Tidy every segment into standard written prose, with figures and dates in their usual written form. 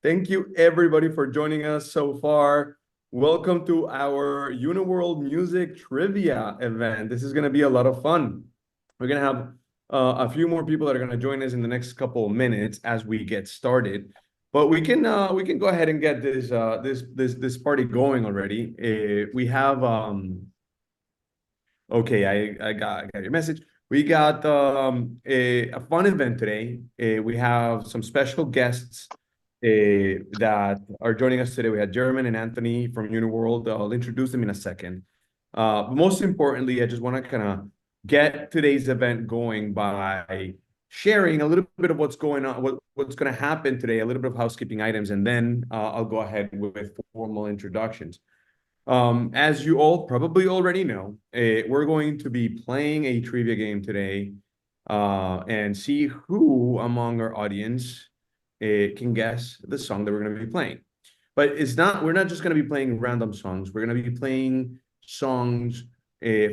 Thank you everybody for joining us so far. Welcome to our Uniworld Music Trivia event. This is going to be a lot of fun. We're going to have a few more people that are going to join us in the next couple of minutes as we get started. But we can go ahead and get this party going already. We have Okay, I got your message. We got a fun event today. We have some special guests that are joining us today. We had German and Anthony from Uniworld. I'll introduce them in a second. Most importantly, I just want to kind of get today's event going by sharing a little bit of what's going on, what's going to happen today, a little bit of housekeeping items, and then I'll go ahead with formal introductions. As you all probably already know, we're going to be playing a trivia game today and see who among our audience can guess the song that we're going to be playing. But we're not just going to be playing random songs. We're going to be playing songs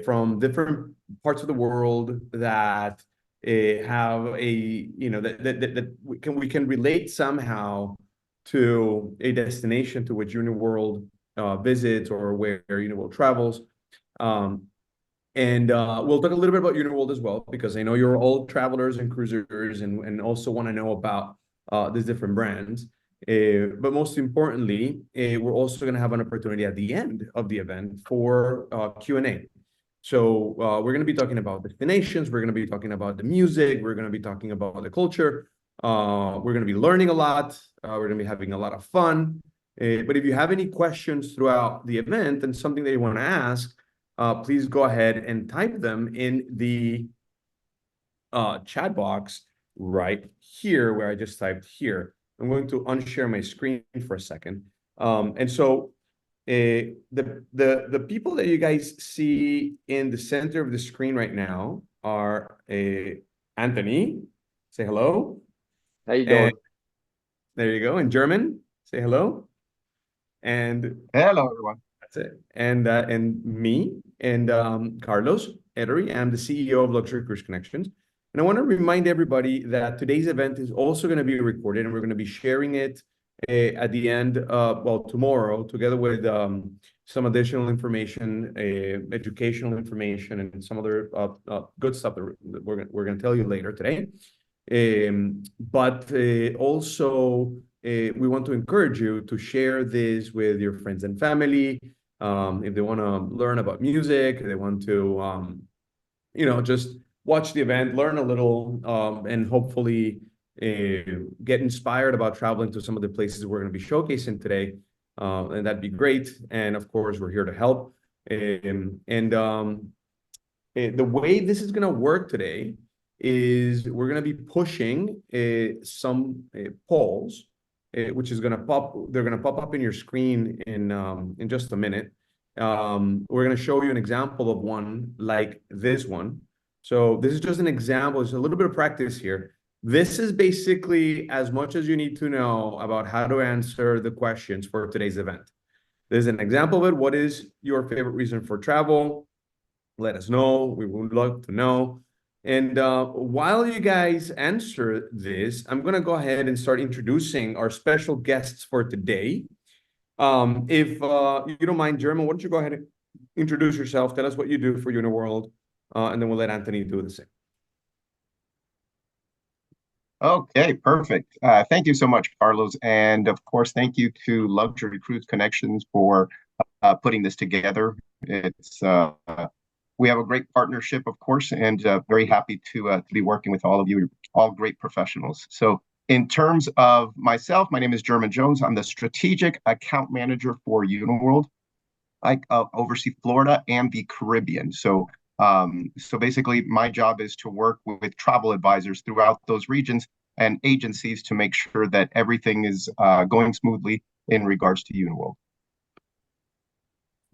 from different parts of the world that have that we can relate somehow to a destination to which Uniworld visits or where Uniworld travels. And we'll talk a little bit about Uniworld as well, because I know you're all travelers and cruisers and also want to know about these different brands. But most importantly, we're also going to have an opportunity at the end of the event for Q&A. So we're going to be talking about destinations. We're going to be talking about the music. We're going to be talking about the culture. We're going to be learning a lot. We're going to be having a lot of fun. But if you have any questions throughout the event and something that you want to ask, please go ahead and type them in the chat box right here, where I just typed here. I'm going to unshare my screen for a second. And so the people that you guys see in the center of the screen right now are Anthony. Say hello. How you And doing? there you go. In German, say hello. And Hello, everyone. that's it. And me and Carlos Edery. I'm the CEO of Luxury Cruise Connections. And I want to remind everybody that today's event is also going to be recorded, and we're going to be sharing it at the end, well, tomorrow, together with some additional information, educational information, and some other good stuff that we're going to tell you later today. But also, we want to encourage you to share this with your friends and family. If they want to learn about music, they want to, just watch the event, learn a little, and hopefully get inspired about traveling to some of the places we're going to be showcasing today. And that'd be great. And of course, we're here to help. The way this is going to work today is we're going to be pushing some polls, which is going to pop. They're going to pop up in your screen in just a minute. We're going to show you an example of one like this one. So this is just an example. It's a little bit of practice here. This is basically as much as you need to know about how to answer the questions for today's event. There's an example of it. What is your favorite reason for travel? Let us know. We would love to know. And while you guys answer this, I'm going to go ahead and start introducing our special guests for today. If you don't mind, German, why don't you go ahead and introduce yourself? Tell us what you do for Uniworld, and then we'll let Anthony do the same. Okay, perfect. Thank you so much, Carlos. And of course, thank you to Luxury Cruise Connections for putting this together. We have a great partnership, of course, and very happy to be working with all of you, all great professionals. So in terms of myself, my name is German Jones. I'm the strategic account manager for Uniworld. I oversee Florida and the Caribbean. So basically, my job is to work with travel advisors throughout those regions and agencies to make sure that everything is going smoothly in regards to Uniworld.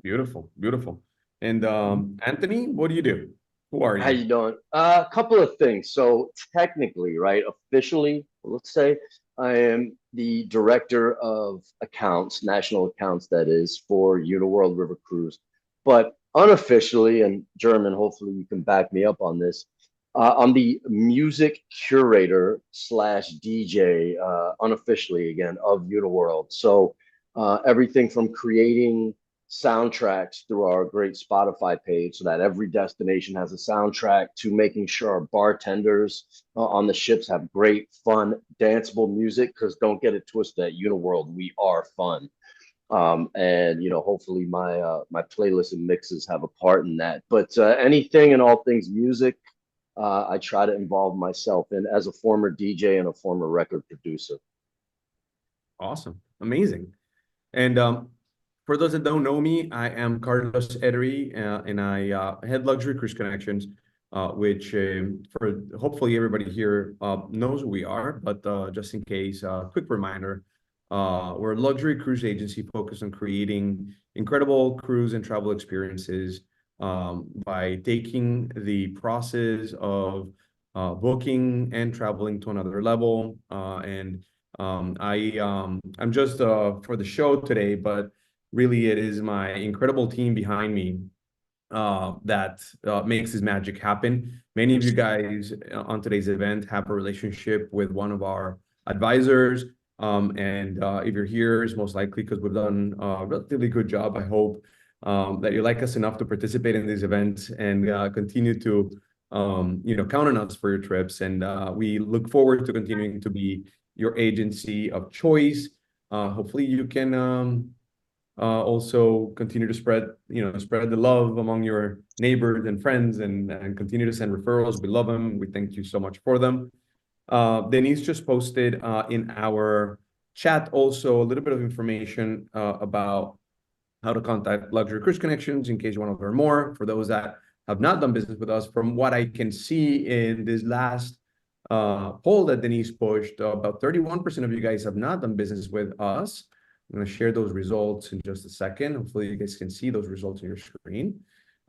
Beautiful, beautiful. And Anthony, what do you do? Who are How you? you doing? A couple of things. So technically, right, officially, let's say I am the director of accounts, national accounts, that is, for Uniworld River Cruise. But unofficially, and German, hopefully you can back me up on this, I'm the music curator slash DJ, unofficially again, of Uniworld. So everything from creating soundtracks through our great Spotify page so that every destination has a soundtrack, to making sure our bartenders on the ships have great, fun, danceable music. Because don't get it twisted, at Uniworld, we are fun. And hopefully my playlists and mixes have a part in that. But anything and all things music, I try to involve myself in, as a former DJ and a former record producer. Awesome. Amazing. And for those that don't know me, I am Carlos Edery, and I head Luxury Cruise Connections, which for hopefully everybody here knows who we are, but just in case, quick reminder, we're a luxury cruise agency focused on creating incredible cruise and travel experiences by taking the process of booking and traveling to another level. I'm just for the show today, but really it is my incredible team behind me that makes this magic happen. Many of you guys on today's event have a relationship with one of our advisors. And if you're here, it's most likely because we've done a relatively good job. I hope that you like us enough to participate in these events and continue to count on us for your trips. And we look forward to continuing to be your agency of choice. Hopefully you can also continue to spread the love among your neighbors and friends, and continue to send referrals. We love them. We thank you so much for them. Denise just posted in our chat also a little bit of information about how to contact Luxury Cruise Connections in case you want to learn more. For those that have not done business with us, from what I can see in this last poll that Denise pushed, about 31% of you guys have not done business with us. I'm going to share those results in just a second. Hopefully you guys can see those results on your screen.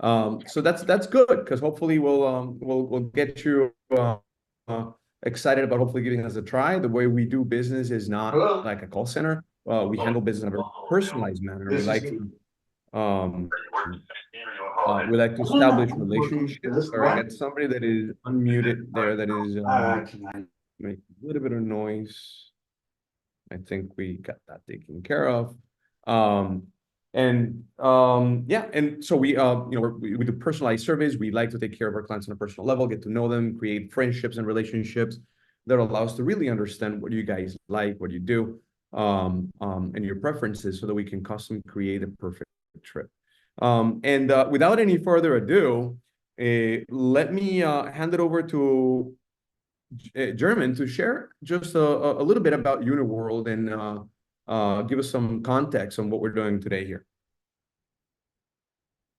So that's good, because hopefully we'll get you excited about hopefully giving us a try. The way we do business is not like a call center. We handle business in a very personalized manner. We like to establish relationships. Sorry, I got somebody that is unmuted there that is making a little bit of noise. I think we got that taken care of. Yeah, and so we do personalized surveys. We like to take care of our clients on a personal level, get to know them, create friendships and relationships that allow us to really understand what you guys like, what you do, and your preferences, so that we can custom create a perfect trip. Without any further ado, let me hand it over to German to share just a little bit about Uniworld and give us some context on what we're doing today here.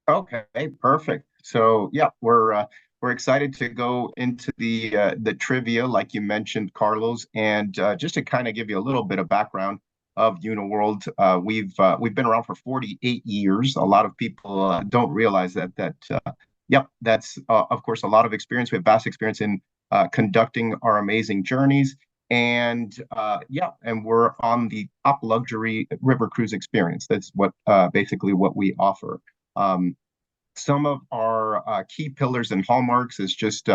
Okay, perfect. So yeah, we're excited to go into the trivia, like you mentioned, Carlos, and just to kind of give you a little bit of background of Uniworld. We've been around for 48 years. A lot of people don't realize that. Yep, that's of course a lot of experience. We have vast experience in conducting our amazing journeys, and yeah, and we're on the top luxury river cruise experience. That's what basically what we offer. Some of our key pillars and hallmarks is just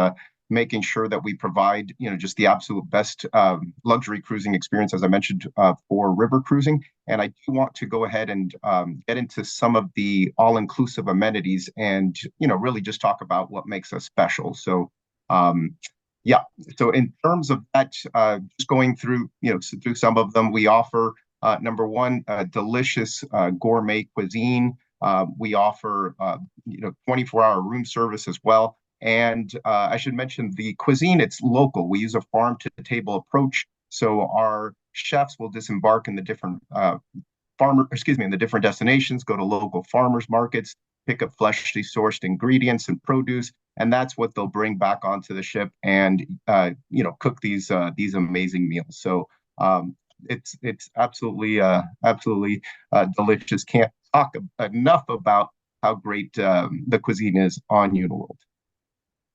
making sure that we provide, just the absolute best luxury cruising experience, as I mentioned, for river cruising. And I do want to go ahead and get into some of the all-inclusive amenities and, really just talk about what makes us special. So, yeah. So in terms of that, just going through, through some of them, we offer number one, delicious gourmet cuisine. We offer, 24-hour room service as well. And I should mention the cuisine, it's local. We use a farm-to-table approach. So our chefs will disembark in the different in the different destinations, go to local farmers markets, pick up freshly sourced ingredients and produce, and that's what they'll bring back onto the ship and, cook these amazing meals. So it's absolutely delicious. Can't talk enough about how great the cuisine is on Uniworld.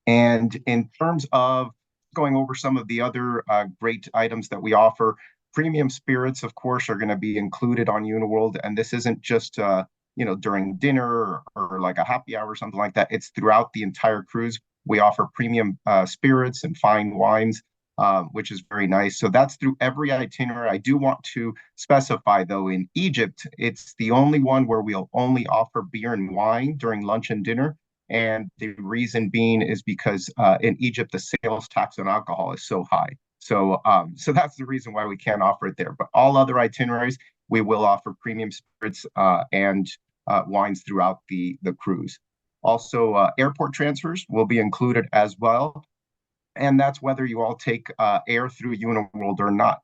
And in terms of going over some of the other great items that we offer, premium spirits, of course, are going to be included on Uniworld. And this isn't just during dinner or like a happy hour or something like that. It's throughout the entire cruise. We offer premium spirits and fine wines, which is very nice. So that's through every itinerary. I do want to specify, though, in Egypt, it's the only one where we'll only offer beer and wine during lunch and dinner. And the reason being is because in Egypt, the sales tax on alcohol is so high. So that's the reason why we can't offer it there. But all other itineraries, we will offer premium spirits and wines throughout the cruise. Also, airport transfers will be included as well. And that's whether you all take air through Uniworld or not.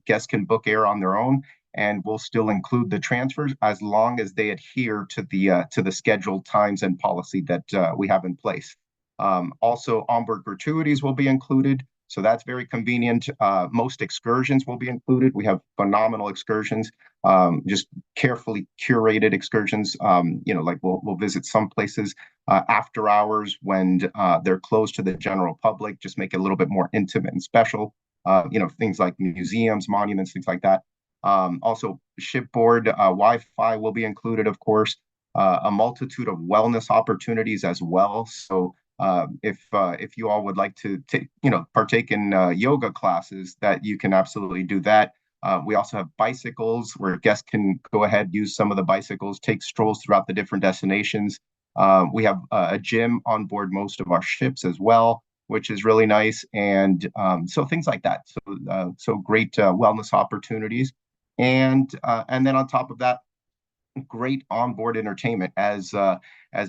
Guests can book air on their own, and we'll still include the transfers as long as they adhere to the scheduled times and policy that we have in place. Also, onboard gratuities will be included. So that's very convenient. Most excursions will be included. We have phenomenal excursions, just carefully curated excursions. Like we'll visit some places after hours when they're closed to the general public, just make it a little bit more intimate and special. Things like museums, monuments, things like that. Also, shipboard Wi-Fi will be included, of course. A multitude of wellness opportunities as well. So if you all would like to partake in yoga classes, that you can absolutely do that. We also have bicycles where guests can go ahead, use some of the bicycles, take strolls throughout the different destinations. We have a gym on board most of our ships as well, which is really nice. And so things like that. So great wellness opportunities. And then on top of that, great onboard entertainment, as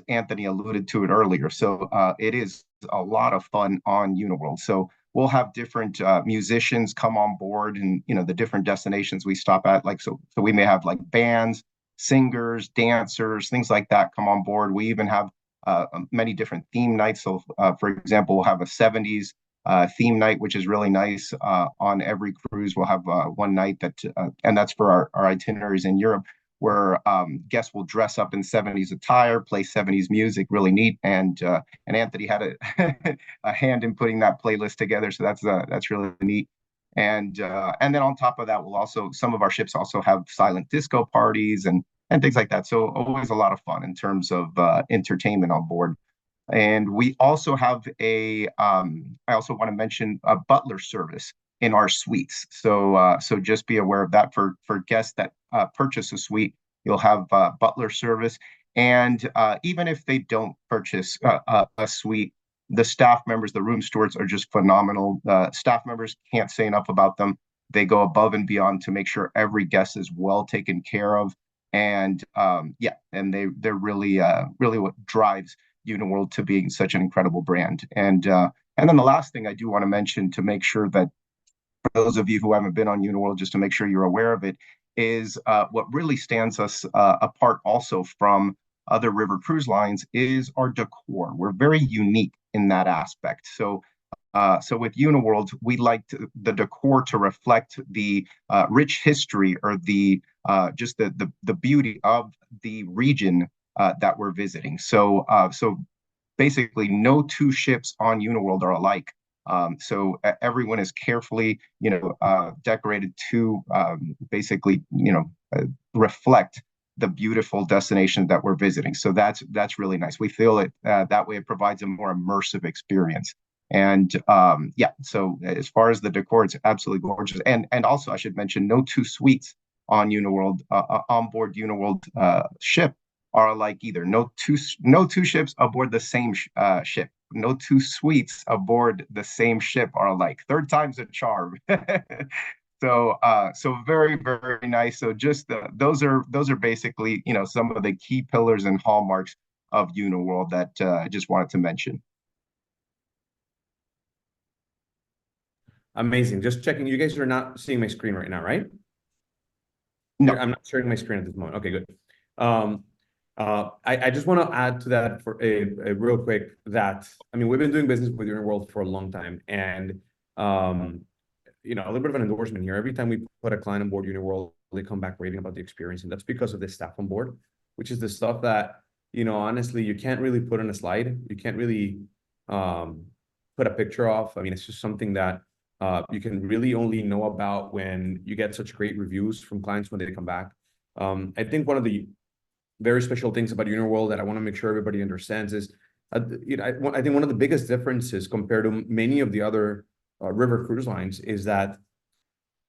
Anthony alluded to it earlier. So it is a lot of fun on Uniworld. So we'll have different musicians come on board, and the different destinations we stop at. So we may have like bands, singers, dancers, things like that come on board. We even have many different theme nights. So for example, we'll have a 70s theme night, which is really nice. On every cruise, we'll have one night and that's for our itineraries in Europe, where guests will dress up in 70s attire, play 70s music, really neat. And Anthony had a hand in putting that playlist together, so that's really neat. And then on top of that, some of our ships also have silent disco parties and things like that. So always a lot of fun in terms of entertainment on board. And we also have I also want to mention a butler service in our suites. So just be aware of that for guests that purchase a suite. You'll have butler service, and even if they don't purchase a suite, the staff members, the room stewards, are just phenomenal. Staff members, can't say enough about them. They go above and beyond to make sure every guest is well taken care of, and and they're really what drives Uniworld to being such an incredible brand. And then the last thing I do want to mention, to make sure that for those of you who haven't been on Uniworld, just to make sure you're aware of it, is what really stands us apart also from other river cruise lines is our decor. We're very unique in that aspect. So with Uniworld, we like the decor to reflect the rich history, or the just the beauty of the region that we're visiting. So basically, no two ships on Uniworld are alike. So everyone is carefully, decorated to basically, reflect the beautiful destination that we're visiting. So that's really nice. We feel it that way. It provides a more immersive experience. And so as far as the decor, it's absolutely gorgeous. And also, I should mention, no two suites on Uniworld, on board Uniworld ship are alike either. No two ships aboard the same ship. No two suites aboard the same ship are alike. Third time's a charm. So very, very nice. So just those are basically some of the key pillars and hallmarks of Uniworld that I just wanted to mention. Amazing. Just checking. You guys are not seeing my screen right now, right? No, I'm not sharing my screen at this moment. Okay, good. I just want to add to that for a real quick that, we've been doing business with Uniworld for a long time, and a little bit of an endorsement here. Every time we put a client on board Uniworld, they come back raving about the experience, and that's because of the staff on board, which is the stuff that honestly you can't really put on a slide. You can't really put a picture of. It's just something that you can really only know about when you get such great reviews from clients when they come back. I think one of the very special things about Uniworld that I want to make sure everybody understands is I think one of the biggest differences compared to many of the other river cruise lines is that,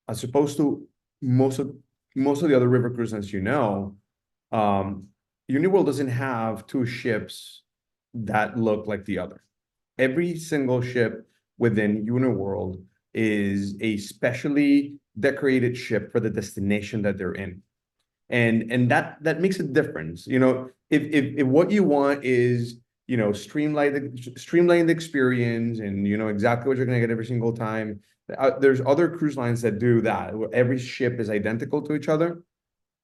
as opposed to most of the other river cruise lines, Uniworld doesn't have two ships that look like the other. Every single ship within Uniworld is a specially decorated ship for the destination that they're in. And that makes a difference. If what you want is, streamline the experience, and you know exactly what you're going to get every single time. There's other cruise lines that do that, where every ship is identical to each other,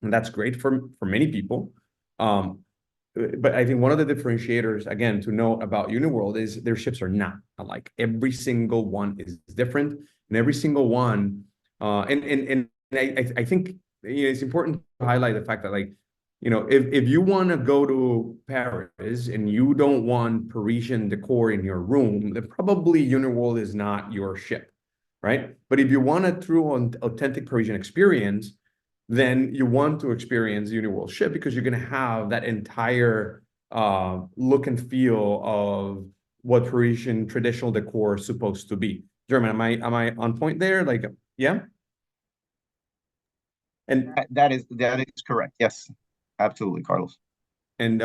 and that's great for many people. But I think one of the differentiators, again, to know about Uniworld is their ships are not alike. Every single one is different, and every single one, and I think it's important to highlight the fact that, like, if you want to go to Paris and you don't want Parisian decor in your room, then probably Uniworld is not your ship, right? But if you want a true and authentic Parisian experience, then you want to experience Uniworld ship, because you're going to have that entire look and feel of what Parisian traditional decor is supposed to be. German, am I on point there? Like, yeah? And That is correct. Yes, absolutely, Carlos. And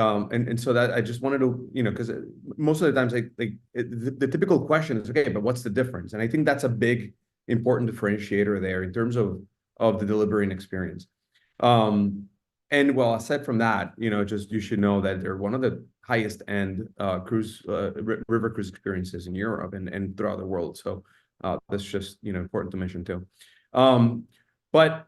so that I just wanted to, because most of the times, the typical question is, okay, but what's the difference? And I think that's a big, important differentiator there in terms of the delivering experience. And well, aside from that, just you should know that they're one of the highest end river cruise experiences in Europe and throughout the world. So that's just important to mention too. But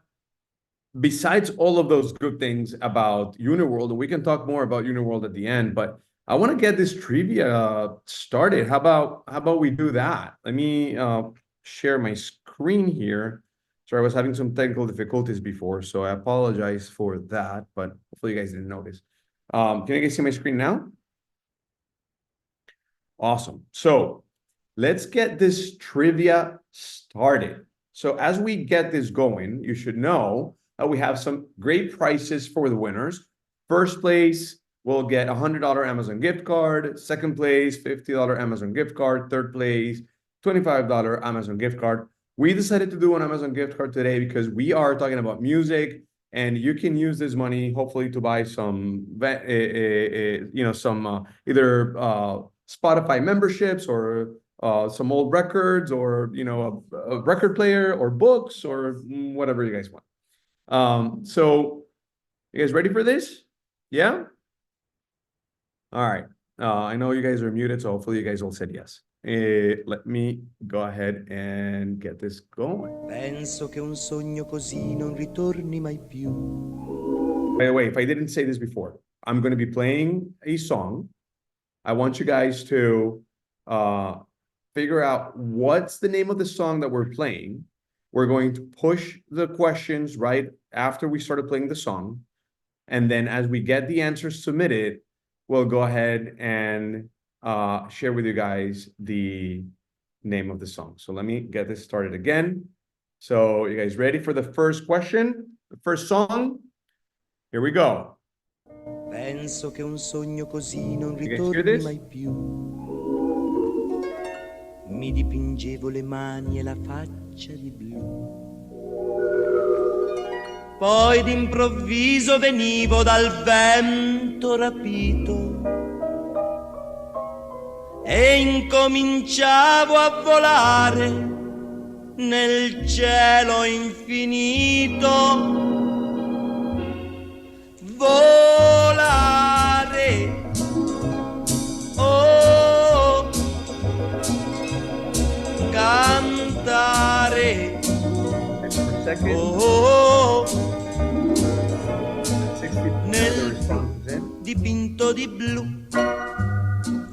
besides all of those good things about Uniworld, and we can talk more about Uniworld at the end, but I want to get this trivia started. How about we do that? Let me share my screen here. Sorry, I was having some technical difficulties before, so I apologize for that, but hopefully you guys didn't notice. Can you guys see my screen now? Awesome. So let's get this trivia started. So as we get this going, you should know that we have some great prices for the winners. First place will get a $100 Amazon gift card. Second place, $50 Amazon gift card. Third place, $25 Amazon gift card. We decided to do an Amazon gift card today because we are talking about music, and you can use this money hopefully to buy some, some either Spotify memberships, or some old records, or a record player, or books, or whatever you guys want. So you guys ready for this? Yeah? All right. I know you guys are muted, so hopefully you guys all said yes. Let me go ahead and get this going. Penso che un sogno così non ritorni mai più. By the way, if I didn't say this before, I'm going to be playing a song. I want you guys to figure out what's the name of the song that we're playing. We're going to push the questions right after we started playing the song. And then as we get the answers submitted, we'll go ahead and share with you guys the name of the song. So let me get this started again. So you guys ready for the first question? The first song? Here we go. Penso che un sogno così non ritorni mai più. Mi dipingevo le mani e la faccia di blu. Poi d'improvviso venivo dal vento rapito e incominciavo a volare nel cielo infinito. Volare, oh, cantare, oh, nel dipinto di blu,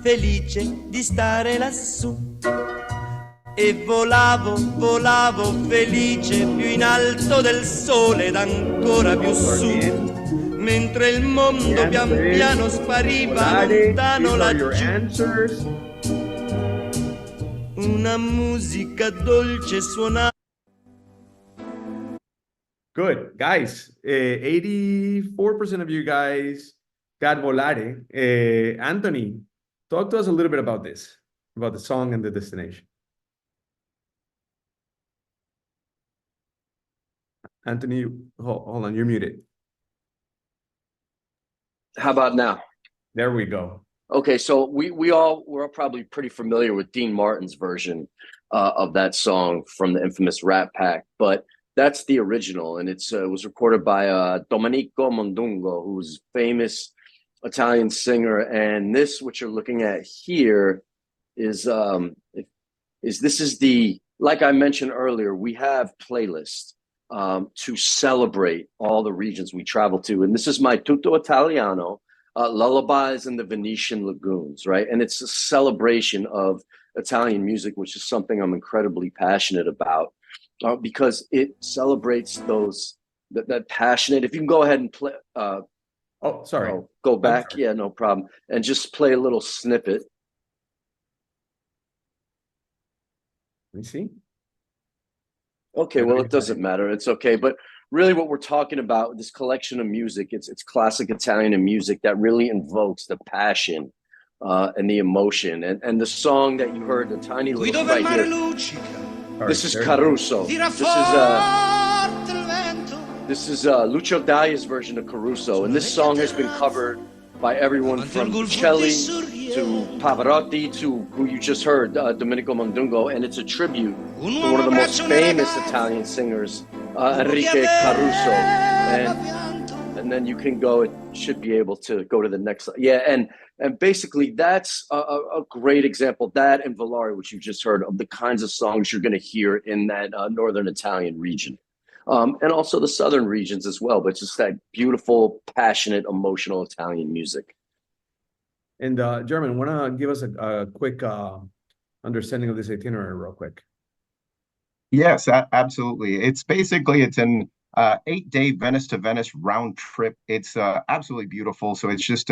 felice di stare lassù. E volavo, volavo felice più in alto del sole ed ancora più su, mentre il mondo pian piano spariva lontano laggiù. Una musica dolce suonava. Good, guys. 84% of you guys got Volare. Anthony, talk to us a little bit about this, about the song and the destination. Anthony, hold on, you're muted. How about now? There we go. Okay, so we're all probably pretty familiar with Dean Martin's version of that song from the infamous Rat Pack, but that's the original, and it was recorded by Domenico Mondungo, who's a famous Italian singer. And this, what you're looking at here, is this is the, like I mentioned earlier, we have playlists to celebrate all the regions we travel to, and this is my Tutto Italiano. Lullabies in the Venetian Lagoons, right? And it's a celebration of Italian music, which is something I'm incredibly passionate about because it celebrates that passionate. If you can go ahead and play. Oh, sorry. Go back. Yeah, no problem. And just play a little snippet. Let me see. Okay, well, it doesn't matter. It's okay. But really what we're talking about, this collection of music, it's classic Italian music that really invokes the passion and the emotion. And the song that you heard, the tiny little right here, this is Caruso. This is Lucio Daglia's version of Caruso. And this song has been covered by everyone from Bocelli to Pavarotti to who you just heard, Domenico Mondungo. And it's a tribute to one of the most famous Italian singers, Enrique Caruso. And then you can go, it should be able to go to the next. Yeah, and basically that's a great example, that and Volare, which you just heard, of the kinds of songs you're going to hear in that northern Italian region. And also the southern regions as well, but just that beautiful, passionate, emotional Italian music. And German, want to give us a quick understanding of this itinerary real quick? Yes, absolutely. It's an 8-day Venice to Venice round trip. It's absolutely beautiful. So it's just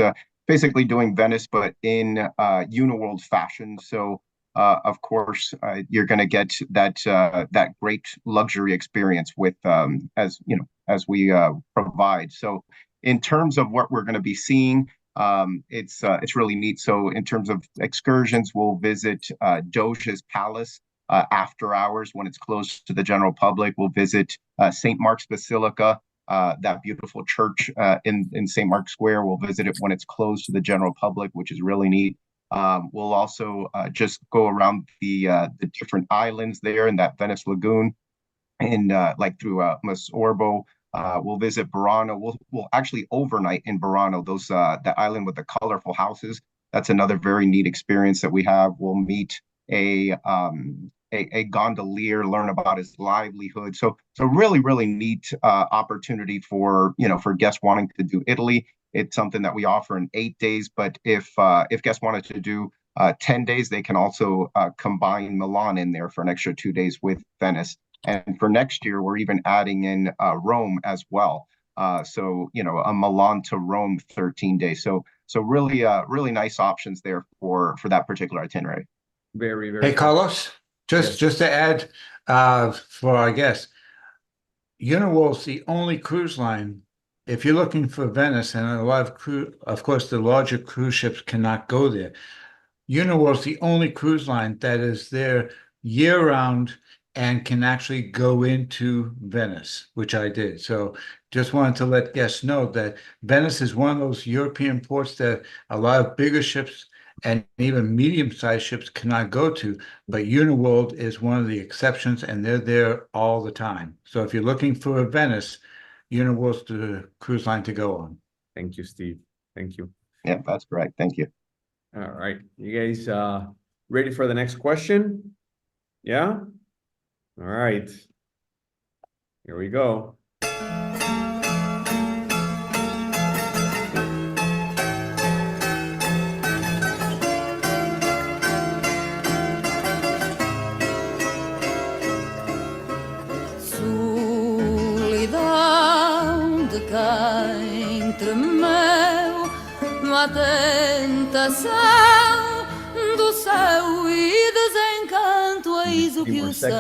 basically doing Venice, but in Uniworld fashion. So of course, you're going to get that great luxury experience with as we provide. So in terms of what we're going to be seeing, it's really neat. So in terms of excursions, we'll visit Doge's Palace after hours when it's closed to the general public. We'll visit St. Mark's Basilica, that beautiful church in St. Mark's Square. We'll visit it when it's closed to the general public, which is really neat. We'll also just go around the different islands there in that Venice Lagoon, and like through Masorbo. We'll visit Burano. We'll actually overnight in Burano, the island with the colorful houses. That's another very neat experience that we have. We'll meet a gondolier, learn about his livelihood. So really, really neat opportunity for guests wanting to do Italy. It's something that we offer in 8 days, but if guests wanted to do 10 days, they can also combine Milan in there for an extra 2 days with Venice. And for next year, we're even adding in Rome as well. So a Milan to Rome 13 days. So really, really nice options there for that particular itinerary. Very, very. Hey, Carlos, just to add for our guests, Uniworld's the only cruise line. If you're looking for Venice, and a lot of course, the larger cruise ships cannot go there. Uniworld's the only cruise line that is there year-round and can actually go into Venice, which I did. So just wanted to let guests know that Venice is one of those European ports that a lot of bigger ships and even medium-sized ships cannot go to, but Uniworld is one of the exceptions, and they're there all the time. So if you're looking for a Venice, Uniworld's the cruise line to go on. Thank you, Steve. Thank you. Yeah, that's correct. Thank you. All right. You guys ready for the next question? Yeah? All right. Here we go. Quem tremeu na tentação do céu e desencanto, eis o que o céu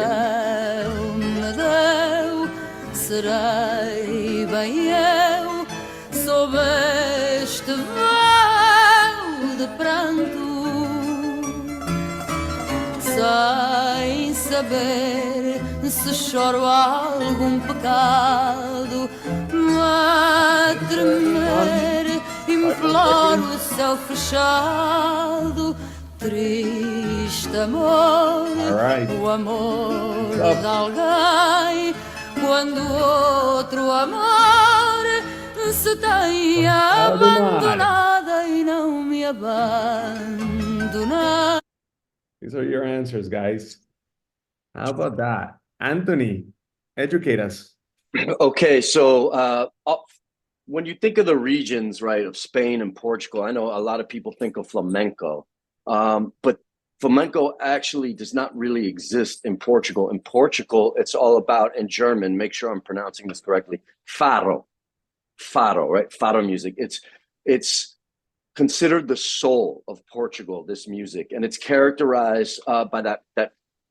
me deu. Serei bem eu sob este véu de pranto. saber se choro algum pecado. A tremer, imploro o céu fechado. Triste amor, o amor de alguém, quando outro amor se tem abandonada e não me abandona. These are your answers, guys. How about that? Anthony, educate us. Okay, so when you think of the regions, right, of Spain and Portugal, I know a lot of people think of flamenco, but flamenco actually does not really exist in Portugal. In Portugal, it's all about, in German, make sure I'm pronouncing this correctly, fado, right? Fado music. It's considered the soul of Portugal, this music, and it's characterized by that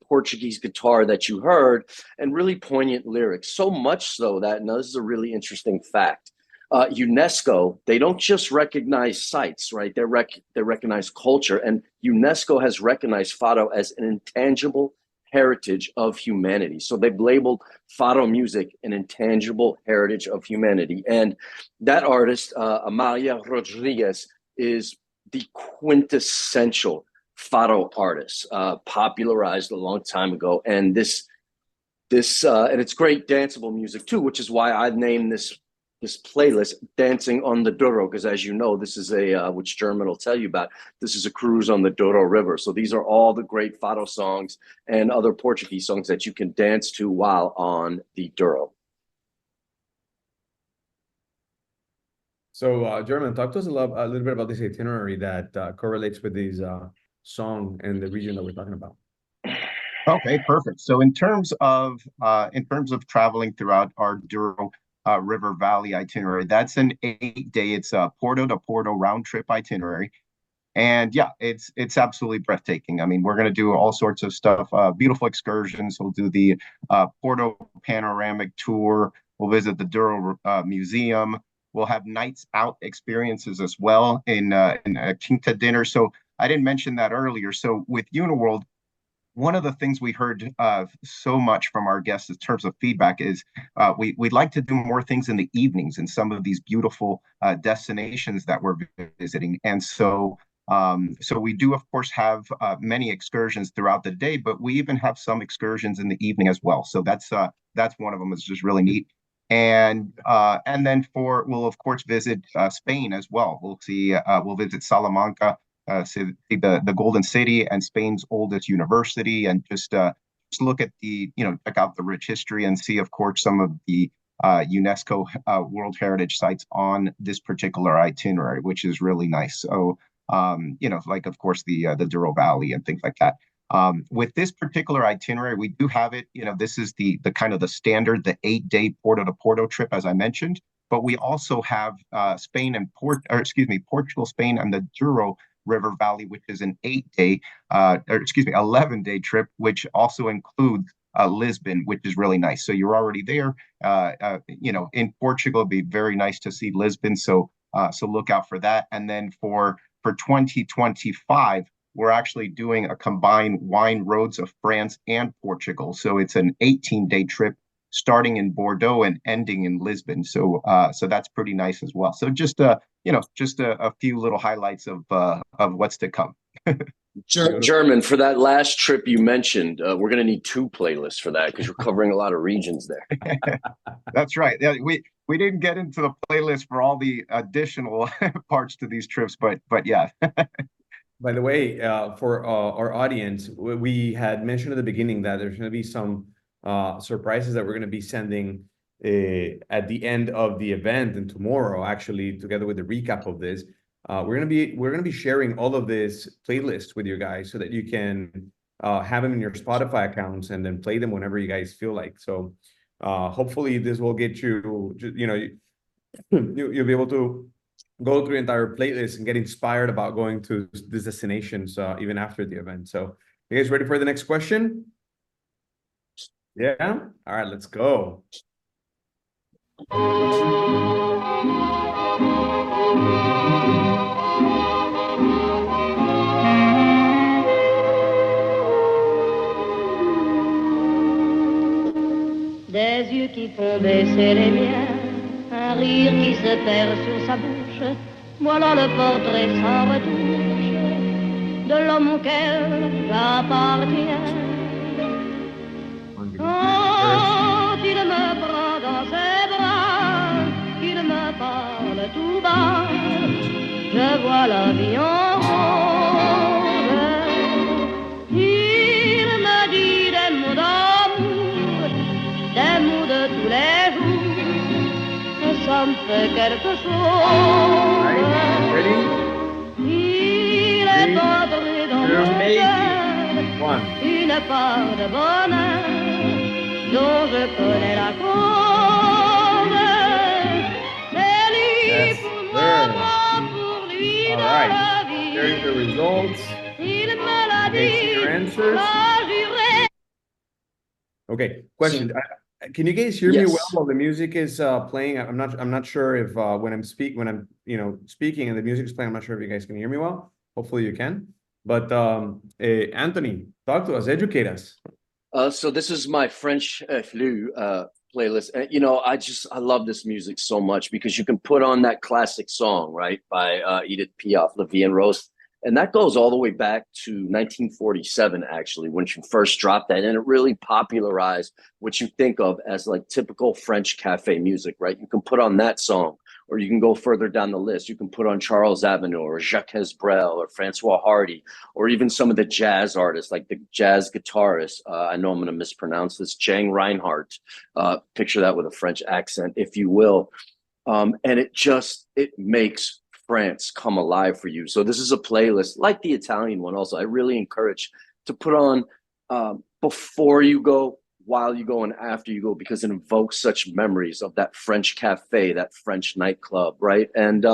Portuguese guitar that you heard and really poignant lyrics. So much so that, now this is a really interesting fact. UNESCO, they don't just recognize sites, right? They recognize culture, and UNESCO has recognized Fado as an intangible heritage of humanity. So they've labeled Fado music an intangible heritage of humanity. And that artist, Amalia Rodriguez, is the quintessential Fado artist, popularized a long time ago. And this and it's great danceable music too, which is why I've named this playlist Dancing on the Douro, because as you know, this is which German will tell you about, this is a cruise on the Douro River. So these are all the great Fado songs and other Portuguese songs that you can dance to while on the Douro. So, German, talk to us a little bit about this itinerary that correlates with these song and the region that we're talking about. Okay, perfect. So in terms of traveling throughout our Douro River Valley itinerary, that's an 8-day. It's a Porto to Porto round trip itinerary, and yeah, it's absolutely breathtaking. I mean, we're going to do all sorts of stuff, beautiful excursions. We'll do the Porto panoramic tour. We'll visit the Douro Museum. We'll have nights out experiences as well in a quinta dinner. So I didn't mention that earlier. So with Uniworld, one of the things we heard so much from our guests in terms of feedback is we'd like to do more things in the evenings in some of these beautiful destinations that we're visiting. And so we do, of course, have many excursions throughout the day, but we even have some excursions in the evening as well. So that's one of them. Is just really neat. And then we'll of course visit Spain as well. We'll visit Salamanca, see the Golden City and Spain's oldest university, and just look at check out the rich history and see, of course, some of the UNESCO World Heritage sites on this particular itinerary, which is really nice. So like of course the Douro Valley and things like that. With this particular itinerary, we do have it, this is the kind of the standard, the 8-day Porto to Porto trip, as I mentioned, but we also have Portugal, Spain, and the Douro River Valley, which is an 11-day trip, which also includes Lisbon, which is really nice. So you're already there, in Portugal. It'd be very nice to see Lisbon. So look out for that. And then for 2025, we're actually doing a combined Wine Roads of France and Portugal. So it's an 18-day trip starting in Bordeaux and ending in Lisbon. So that's pretty nice as well. So just a few little highlights of what's to come. German, for that last trip you mentioned, we're going to need 2 playlists for that because you're covering a lot of regions there. That's right. Yeah, we didn't get into the playlist for all the additional parts to these trips, but yeah. By the way, for our audience, we had mentioned at the beginning that there's going to be some surprises that we're going to be sending at the end of the event, and tomorrow, actually, together with the recap of this, we're going to be sharing all of this playlists with you guys so that you can have them in your Spotify accounts and then play them whenever you guys feel like. So hopefully this will get you, you'll be able to go through the entire playlist and get inspired about going to these destinations even after the event. So you guys ready for the next question? Yeah? All right, let's go. qui font baisser les miens, un rire qui se perd sur sa bouche. Voilà le portrait sans retouche de l'homme auquel j'appartiens. Quand il me prend dans ses bras, qu'il me parle tout bas, je vois la vie en rose. Il me dit des mots d'amour, des mots de tous les jours, et ça me fait quelque chose. Il est entré dans mon cœur une part de bonheur dont je connais la cause. C'est lui pour moi, pour lui dans la vie. There's the results. Il me l'a dit, Your answers. l'a juré. Okay, question. Can you guys hear me Yes. well while the music is playing? I'm not sure if when I'm speaking and the music is playing, I'm not sure if you guys can hear me well. Hopefully you can. But Anthony, talk to us, educate us. So this is my French flute playlist. And, I love this music so much because you can put on that classic song, right, by Edith Piaf, La Vie en Rose. And that goes all the way back to 1947, actually, when she first dropped that. And it really popularized what you think of as like typical French cafe music, right? You can put on that song, or you can go further down the list. You can put on Charles Aznavour or Jacques Brel or Francois Hardy, or even some of the jazz artists, like the jazz guitarist. I know I'm going to mispronounce this, Django Reinhardt. Picture that with a French accent, if you will. And it makes France come alive for you. So this is a playlist like the Italian one. Also, I really encourage to put on before you go, while you go, and after you go, because it invokes such memories of that French cafe, that French nightclub, right? And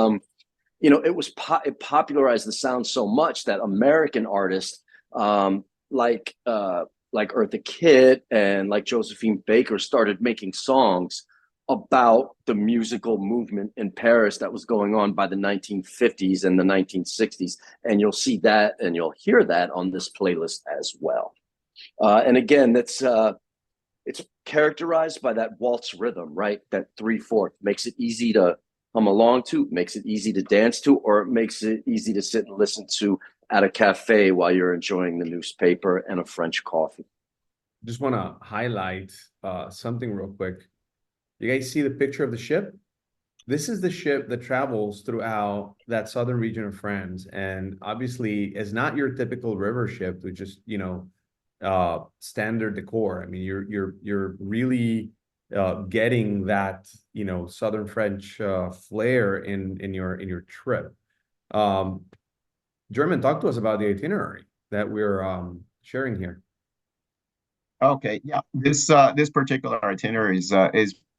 it popularized the sound so much that American artists like Eartha Kitt and like Josephine Baker started making songs about the musical movement in Paris that was going on by the 1950s and the 1960s. And you'll see that and you'll hear that on this playlist as well. And again, it's characterized by that waltz rhythm, right? That 3/4 makes it easy to hum along to, makes it easy to dance to, or it makes it easy to sit and listen to at a cafe while you're enjoying the newspaper and a French coffee. Just want to highlight something real quick. You guys see the picture of the ship? This is the ship that travels throughout that southern region of France, and obviously it's not your typical river ship with just standard decor. I mean, you're really getting that southern French flair in your trip. German, talk to us about the itinerary that we're sharing here. Okay, yeah, this particular itinerary is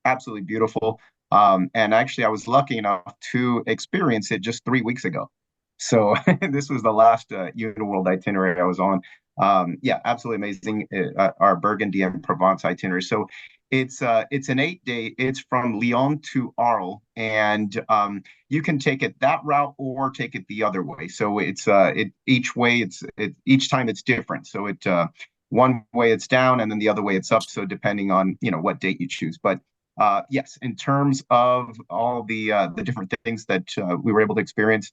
absolutely beautiful. And actually, I was lucky enough to experience it just 3 weeks ago. So this was the last Uniworld itinerary I was on. Yeah, absolutely amazing. Our Burgundy and Provence itinerary. So it's an 8-day. It's from Lyon to Arles, and you can take it that route or take it the other way. So it's each way. Each time it's different. So one way it's down, and then the other way it's up. So depending on what date you choose, but. Yes, in terms of all the different things that we were able to experience,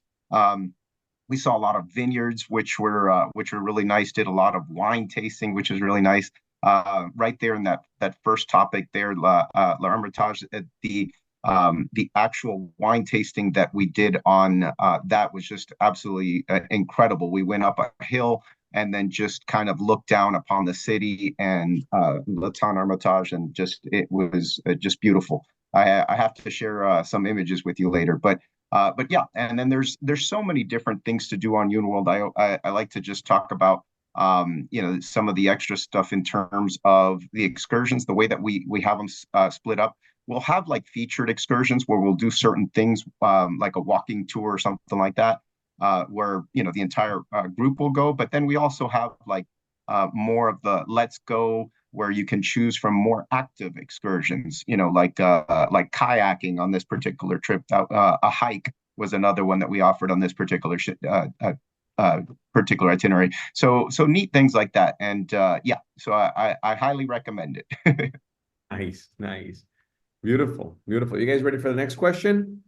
we saw a lot of vineyards, which were really nice. Did a lot of wine tasting, which is really nice. Right there in that first topic there, L'Hermitage, the actual wine tasting that we did on that was just absolutely incredible. We went up a hill and then just kind of looked down upon the city and Le Temps Hermitage, and it was just beautiful. I have to share some images with you later, but yeah, and then there's so many different things to do on Uniworld. I like to just talk about some of the extra stuff in terms of the excursions, the way that we have them split up. We'll have like featured excursions where we'll do certain things, like a walking tour or something like that. Where the entire group will go, but then we also have like more of the let's go, where you can choose from more active excursions. Like kayaking on this particular trip. A hike was another one that we offered on this particular itinerary. So neat things like that, and yeah, so I highly recommend it. Nice, nice. Beautiful, beautiful. You guys ready for the next question?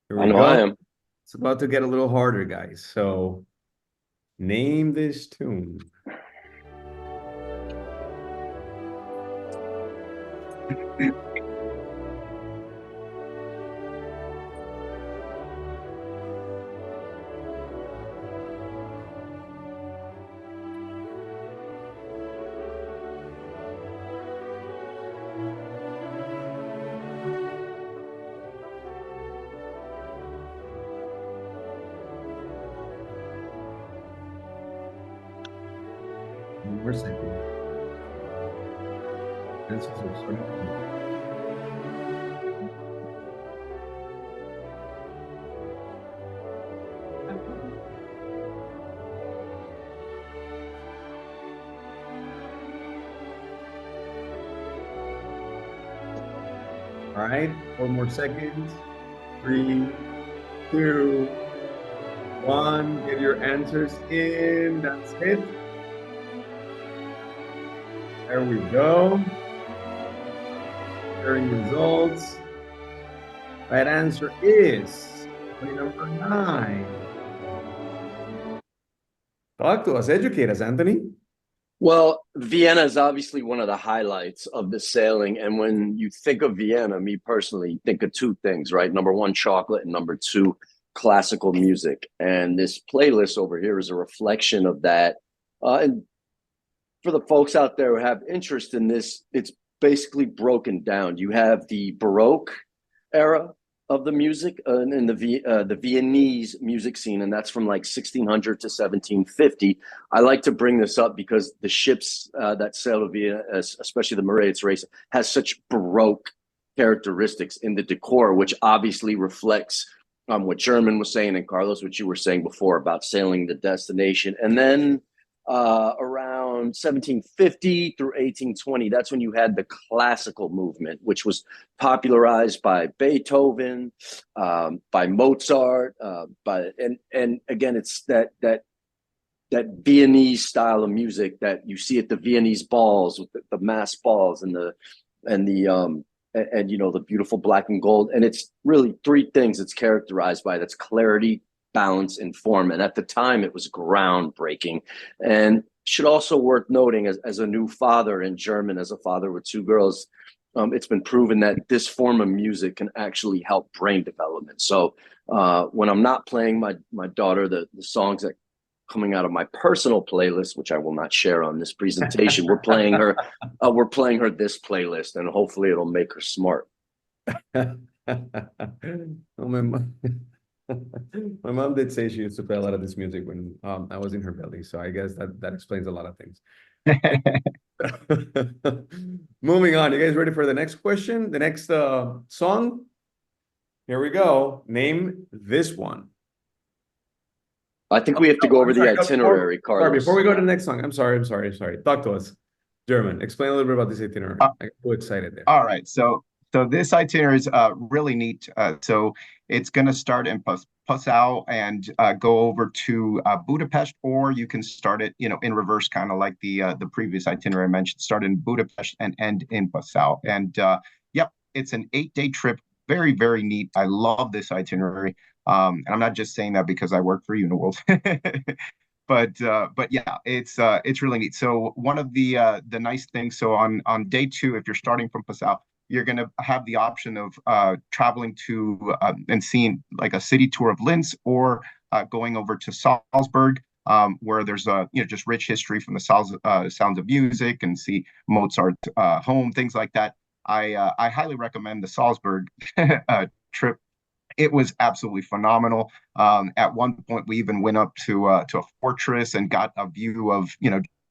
Here I we know go. I am. It's about to get a little harder, guys. So name this tune. One more second. Answers are starting to come. All right, 4 more seconds. 3, 2, 1. Get your answers in. That's it. There we go. Sharing results. Right answer is number 9. Talk to us, educate us, Anthony. Well, Vienna is obviously one of the highlights of the sailing. And when you think of Vienna, me personally, think of two things, right? Number one, chocolate, and number two, classical music. And this playlist over here is a reflection of that. And for the folks out there who have interest in this, it's basically broken down. You have the Baroque era of the music in the Viennese music scene, and that's from like 1600 to 1750. I like to bring this up because the ships that sail to Vienna, especially the Mauritius race, has such Baroque characteristics in the decor, which obviously reflects what German was saying, and Carlos, what you were saying before about sailing the destination. And then around 1750 through 1820, that's when you had the classical movement, which was popularized by Beethoven, by Mozart, and again, it's that Viennese style of music that you see at the Viennese balls with the mass balls and you know, the beautiful black and gold. And it's really three things it's characterized by. That's clarity, balance, and form. And at the time, it was groundbreaking. And should also worth noting, as a new father in German, as a father with 2 girls, it's been proven that this form of music can actually help brain development. So when I'm not playing my daughter the songs that coming out of my personal playlist, which I will not share on this presentation, we're playing her this playlist, and hopefully it'll make her smart. Oh, my mom did say she used to play a lot of this music when I was in her belly, so I guess that explains a lot of things. Moving on, you guys ready for the next question? The next song? Here we go. Name this one. I think we have to go over the itinerary, Carlos. Sorry, before we go to the next song, I'm sorry. Talk to us. German, explain a little bit about this itinerary. I got so excited there. All right, so this itinerary is really neat. So it's going to start in Passau and go over to Budapest, or you can start it, you know, in reverse, kind of like the previous itinerary I mentioned. Start in Budapest and end in Passau. And yep, it's an 8-day trip. Very, very neat. I love this itinerary. And I'm not just saying that because I work for Uniworld. But yeah, it's really neat. So one of the nice things, so on day 2, if you're starting from Passau, you're going to have the option of traveling to and seeing like a city tour of Linz, or going over to Salzburg, where there's just rich history from the sounds of music, and see Mozart home, things like that. I highly recommend the Salzburg trip. It was absolutely phenomenal. At one point, we even went up to a fortress and got a view of,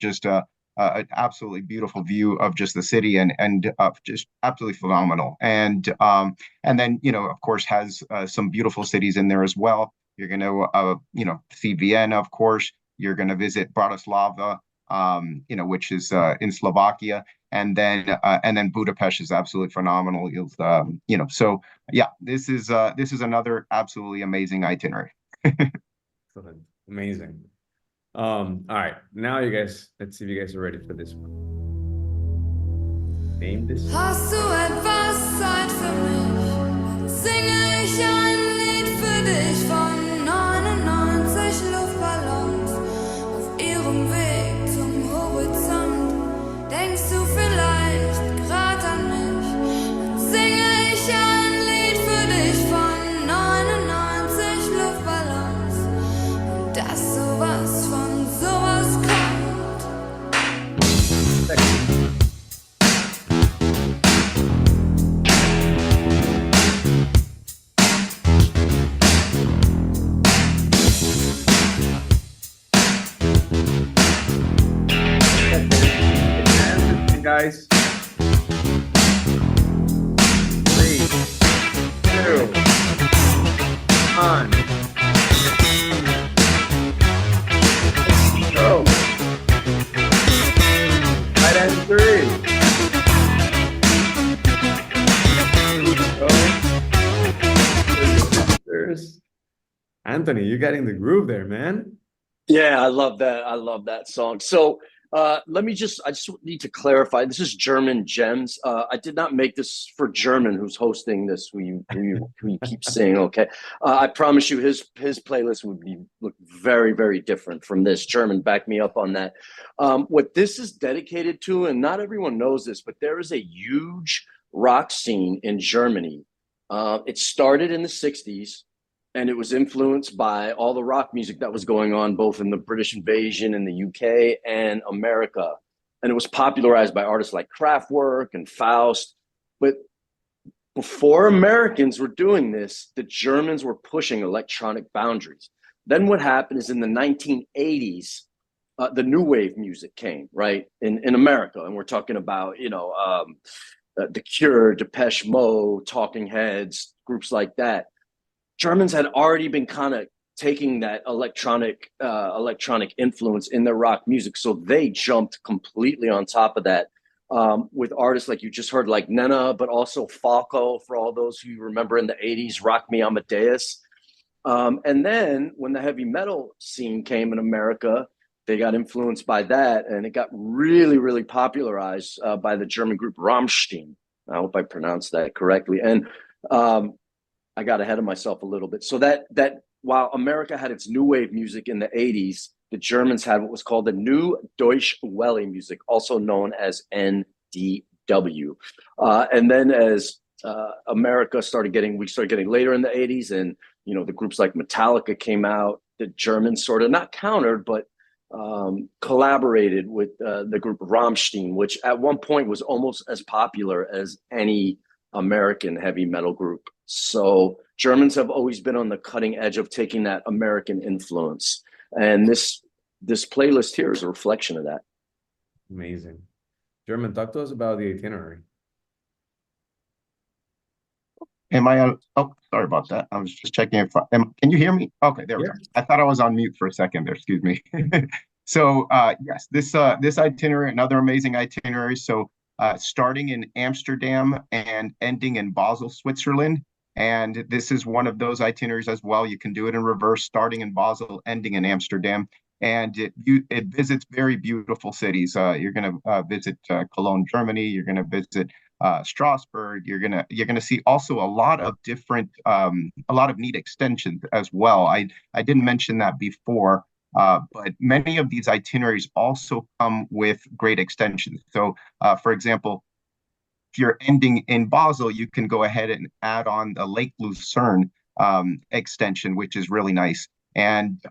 just an absolutely beautiful view of just the city, and just absolutely phenomenal. And then, of course, has some beautiful cities in there as well. You're going to, see Vienna, of course. You're going to visit Bratislava, which is in Slovakia. And then Budapest is absolutely phenomenal. So yeah, this is another absolutely amazing itinerary. Amazing. All right, now you guys, let's see if you guys are ready for this one. Name this. Hast du etwas Zeit für mich? Singe ich ein Lied für dich von 99 Luftballons auf ihrem Weg zum Horizont. Denkst du vielleicht grad an mich? Dann singe ich ein Lied für dich von 99 Luftballons und dass sowas von sowas kommt. Guys. 3, 2, 1. Go. Right and 3. Go. Anthony, you got in the groove there, man. Yeah, I love that. I love that song. So I just need to clarify. This is German Gems. I did not make this for German, who's hosting this, who you keep saying, okay. I promise you his playlist would look very, very different from this. German, back me up on that. What this is dedicated to, and not everyone knows this, but there is a huge rock scene in Germany. It started in the 60s. And it was influenced by all the rock music that was going on, both in the British invasion in the UK and America. And it was popularized by artists like Kraftwerk and Faust. But before Americans were doing this, the Germans were pushing electronic boundaries. Then what happened is in the 1980s, the new wave music came, right, in America. And we're talking about, The Cure, Depeche Mode, Talking Heads, groups like that. Germans had already been kind of taking that electronic influence in their rock music, so they jumped completely on top of that with artists like you just heard, like Nena, but also Falco, for all those who remember in the 80s, Rock Me Amadeus. And then when the heavy metal scene came in America, they got influenced by that, and it got really, really popularized by the German group Rammstein. I hope I pronounced that correctly. And I got ahead of myself a little bit. So that while America had its new wave music in the 80s, the Germans had what was called the New Deutsche Welle music, also known as NDW. And then as we started getting later in the 80s, and the groups like Metallica came out, the Germans sort of not countered, but collaborated with the group Rammstein, which at one point was almost as popular as any American heavy metal group. So Germans have always been on the cutting edge of taking that American influence. And this playlist here is a reflection of that. Amazing. German, talk to us about the itinerary. Am I on? Oh, sorry about that. I was just checking if can you hear me? Okay, there we go. I thought I was on mute for a second there. Excuse me. So yes, this itinerary, another amazing itinerary. So starting in Amsterdam and ending in Basel, Switzerland. And this is one of those itineraries as well. You can do it in reverse, starting in Basel, ending in Amsterdam. And it visits very beautiful cities. You're going to visit Cologne, Germany. You're going to visit Strasbourg. You're gonna see also a lot of different, a lot of neat extensions as well. I didn't mention that before, but many of these itineraries also come with great extensions. So, for example, if you're ending in Basel, you can go ahead and add on the Lake Lucerne extension, which is really nice. And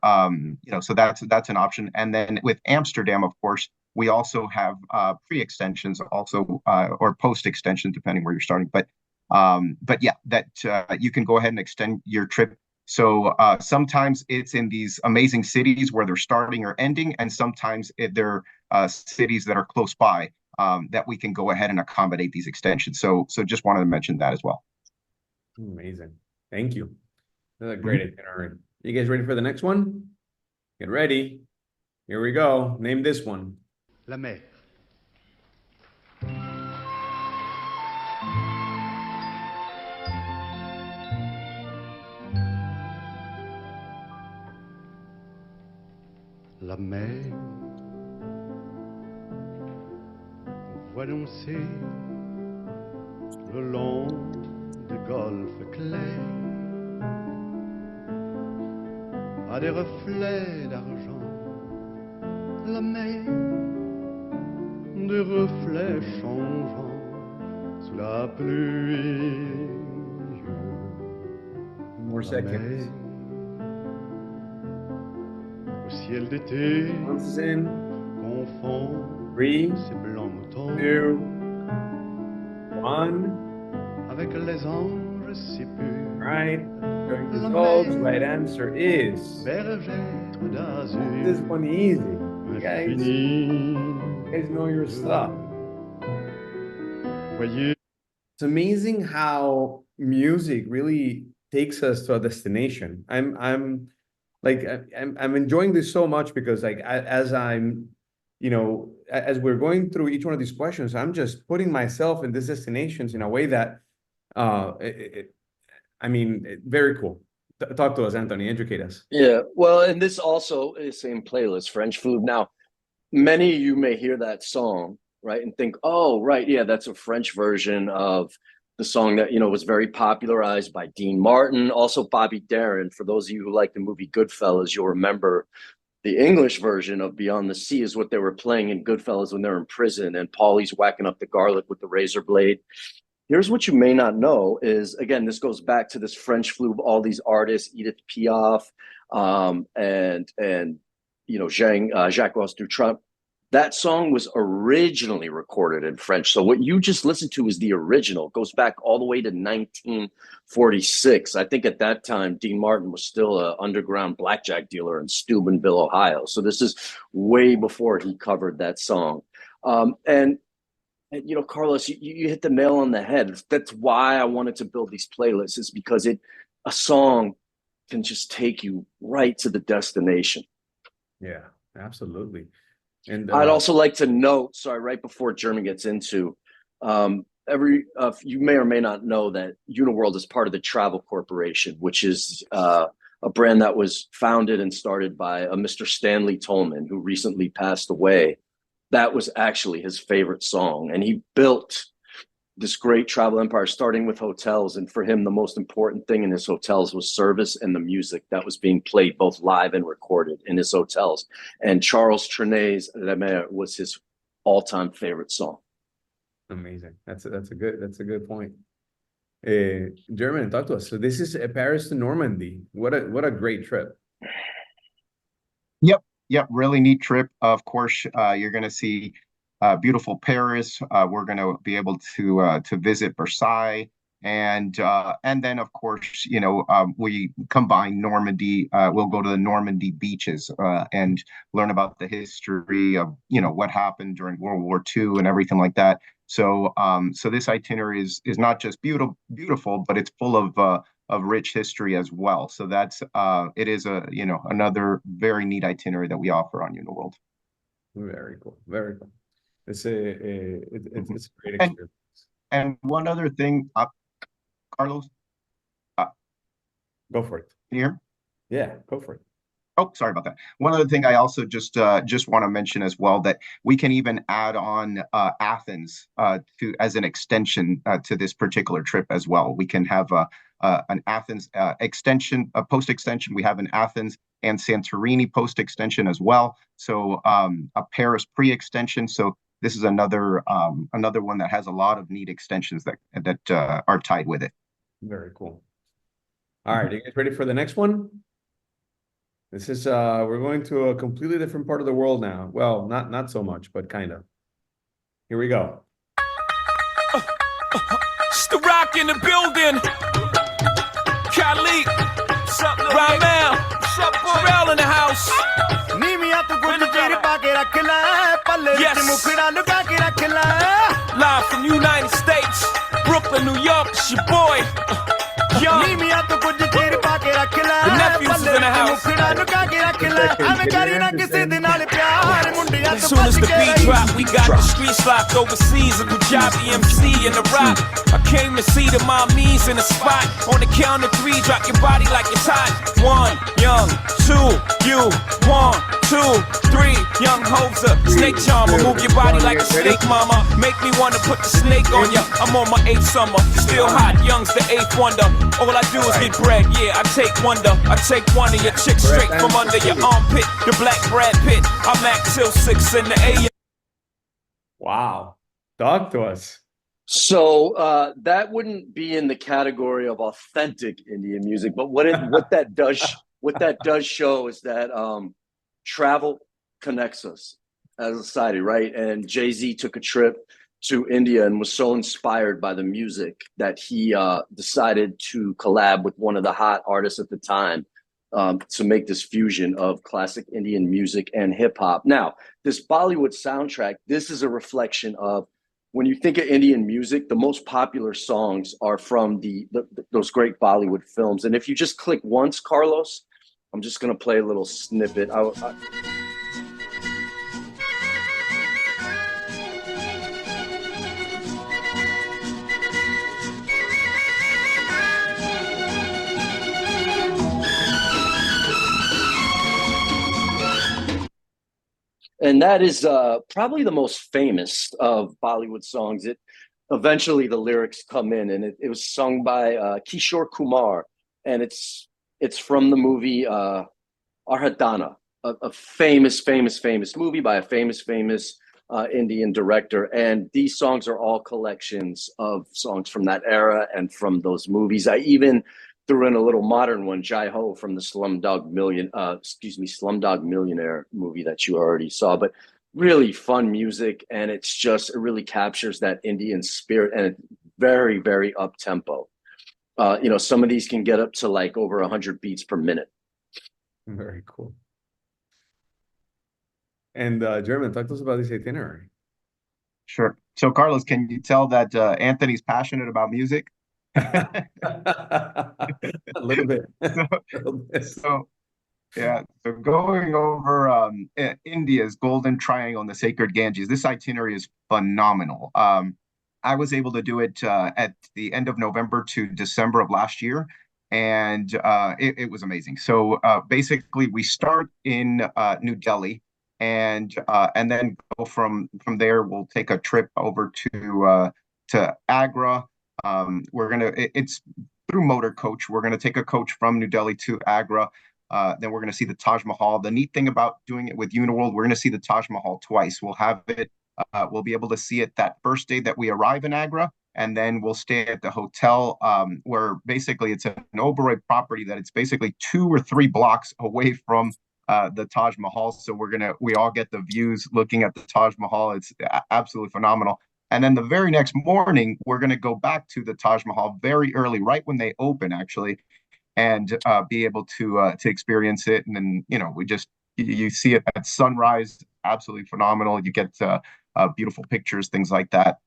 so that's an option. And then with Amsterdam, of course, we also have pre-extensions also or post-extension, depending where you're starting. But yeah, that you can go ahead and extend your trip. So sometimes it's in these amazing cities where they're starting or ending, and sometimes they're cities that are close by that we can go ahead and accommodate these extensions. So just wanted to mention that as well. Amazing. Thank you. That's a great itinerary. You guys ready for the next one? Get ready. Here we go. Name this one. La mer. La mer, voit danser Le long des golfes clairs, à des reflets d'argent, la mer, des reflets changeants sous la pluie. More La seconds. mer, au ciel d'été, Counts in confond 3, ces blancs moutons 2, 1. avec les anges si purs. Right. Going results. Right answer is. Bergère d'azur, This one easy. You guys know your stuff. Voyez, It's amazing how music really takes us to a destination. I'm enjoying this so much because like as I'm, as we're going through each one of these questions, I'm just putting myself in these destinations in a way that, very cool. Talk to us, Anthony. Educate us. Yeah, well, and this also is same playlist, French Flute. Now, many of you may hear that song, right, and think, oh, right, yeah, that's a French version of the song that, was very popularized by Dean Martin, also Bobby Darin. For those of you who like the movie Goodfellas, you'll remember the English version of Beyond the Sea is what they were playing in Goodfellas when they're in prison, and Paulie's whacking up the garlic with the razor blade. Here's what you may not know is, again, this goes back to this French flute, all these artists, Edith Piaf, and Jacques Dutronc. That song was originally recorded in French. So what you just listened to is the original. It goes back all the way to 1946. I think at that time, Dean Martin was still an underground blackjack dealer in Steubenville, Ohio. So this is way before he covered that song. And Carlos, you hit the nail on the head. That's why I wanted to build these playlists, is because a song can just take you right to the destination. Yeah, absolutely. And I'd also like to note, sorry, right before German gets into, you may or may not know that Uniworld is part of the Travel Corporation, which is a brand that was founded and started by a Mr. Stanley Tolman, who recently passed away. That was actually his favorite song. And he built this great travel empire, starting with hotels. And for him, the most important thing in his hotels was service and the music that was being played both live and recorded in his hotels. And Charles Trenet's La Mer was his all-time favorite song. Amazing. That's a good point. German, talk to us. So this is Paris to Normandy. What a great trip. Yep, really neat trip. Of course, you're going to see beautiful Paris. We're going to be able to visit Versailles, and then of course, we combine Normandy. We'll go to the Normandy beaches and learn about the history of what happened during World War II and everything like that. So this itinerary is not just beautiful, but it's full of rich history as well. So it is another very neat itinerary that we offer on Uniworld. Very cool. Very cool. It's a great experience. And one other thing, Carlos. Go for it. Can you hear? Yeah, go for it. Oh, sorry about that. One other thing I also just want to mention as well, that we can even add on Athens as an extension to this particular trip as well. We can have an Athens extension, a post extension. We have an Athens and Santorini post extension as well. So a Paris pre-extension. So this is another one that has a lot of neat extensions that are tied with it. Very cool. All right, are you guys ready for the next one? This is we're going to a completely different part of the world now. Well, not so much, but kind of. Here we go. It's the Rock in the building. Khalid, Ramel, Pharrell in the house. Yes. Live from United States, Brooklyn, New York. It's your boy. Young. The nephews is in the house. As soon as the beat drop, we got the streets locked overseas. A Punjabi MC in the rock. I came to see the mommies in the spot. On the count of 3, drop your body like it's hot. 1, young, 2, you, 1, 2. 3, young Hoser, snake charmer. Move your body like a snake, mama. Make me wanna put the snake on ya. I'm on my 8th summer, still hot, young's the 8th wonder. All I do is get bread, yeah, I take wonder. I take one of your chicks straight from under your armpit. The black Brad Pitt, I'm at till 6 in the AM. Wow. Talk to us. So that wouldn't be in the category of authentic Indian music, but what that does show is that travel connects us as a society, right? And Jay-Z took a trip to India and was so inspired by the music that he decided to collab with one of the hot artists at the time to make this fusion of classic Indian music and hip hop. Now, this Bollywood soundtrack, this is a reflection of, when you think of Indian music, the most popular songs are from those great Bollywood films. And if you just click once, Carlos, I'm just going to play a little snippet. And that is probably the most famous of Bollywood songs. Eventually the lyrics come in, and it was sung by Kishore Kumar, and it's from the movie Arhadana, a famous movie by a famous Indian director. And these songs are all collections of songs from that era and from those movies. I even threw in a little modern one, Jai Ho, from the Slumdog Millionaire movie that you already saw. But really fun music, and it really captures that Indian spirit, and it's very, very up tempo. Some of these can get up to like over 100 beats per minute. Very cool. And German, talk to us about this itinerary. Sure. So, Carlos, can you tell that Anthony's passionate about music? A little bit. So going over India's Golden Triangle and the Sacred Ganges, this itinerary is phenomenal. I was able to do it at the end of November to December of last year, and it was amazing. So basically, we start in New Delhi, and then go from there. We'll take a trip over to Agra. It's through motor coach. We're gonna take a coach from New Delhi to Agra. Then we're gonna see the Taj Mahal. The neat thing about doing it with Uniworld, we're gonna see the Taj Mahal twice. We'll have it. We'll be able to see it that first day that we arrive in Agra, and then we'll stay at the hotel where basically it's an Oberoi property that it's basically 2 or 3 blocks away from the Taj Mahal. So we all get the views looking at the Taj Mahal. It's absolutely phenomenal. And then the very next morning, we're going to go back to the Taj Mahal very early, right when they open, actually, and be able to experience it. And then, you see it at sunrise, absolutely phenomenal. You get beautiful pictures, things like that.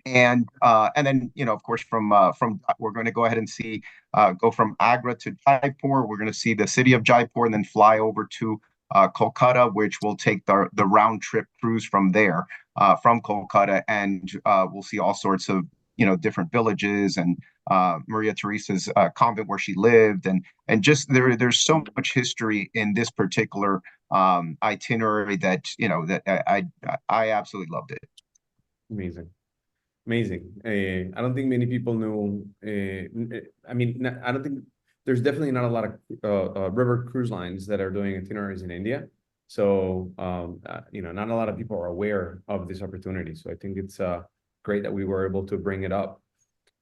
And then, of course, from we're going to go ahead and go from Agra to Jaipur. We're going to see the city of Jaipur, and then fly over to Kolkata, which will take the round trip cruise from there, from Kolkata, and we'll see all sorts of different villages and Maria Theresa's convent where she lived, and just there's so much history in this particular itinerary that I absolutely loved it. Amazing. I don't think many people know. I don't think there's definitely not a lot of river cruise lines that are doing itineraries in India. So, not a lot of people are aware of this opportunity. So I think it's great that we were able to bring it up.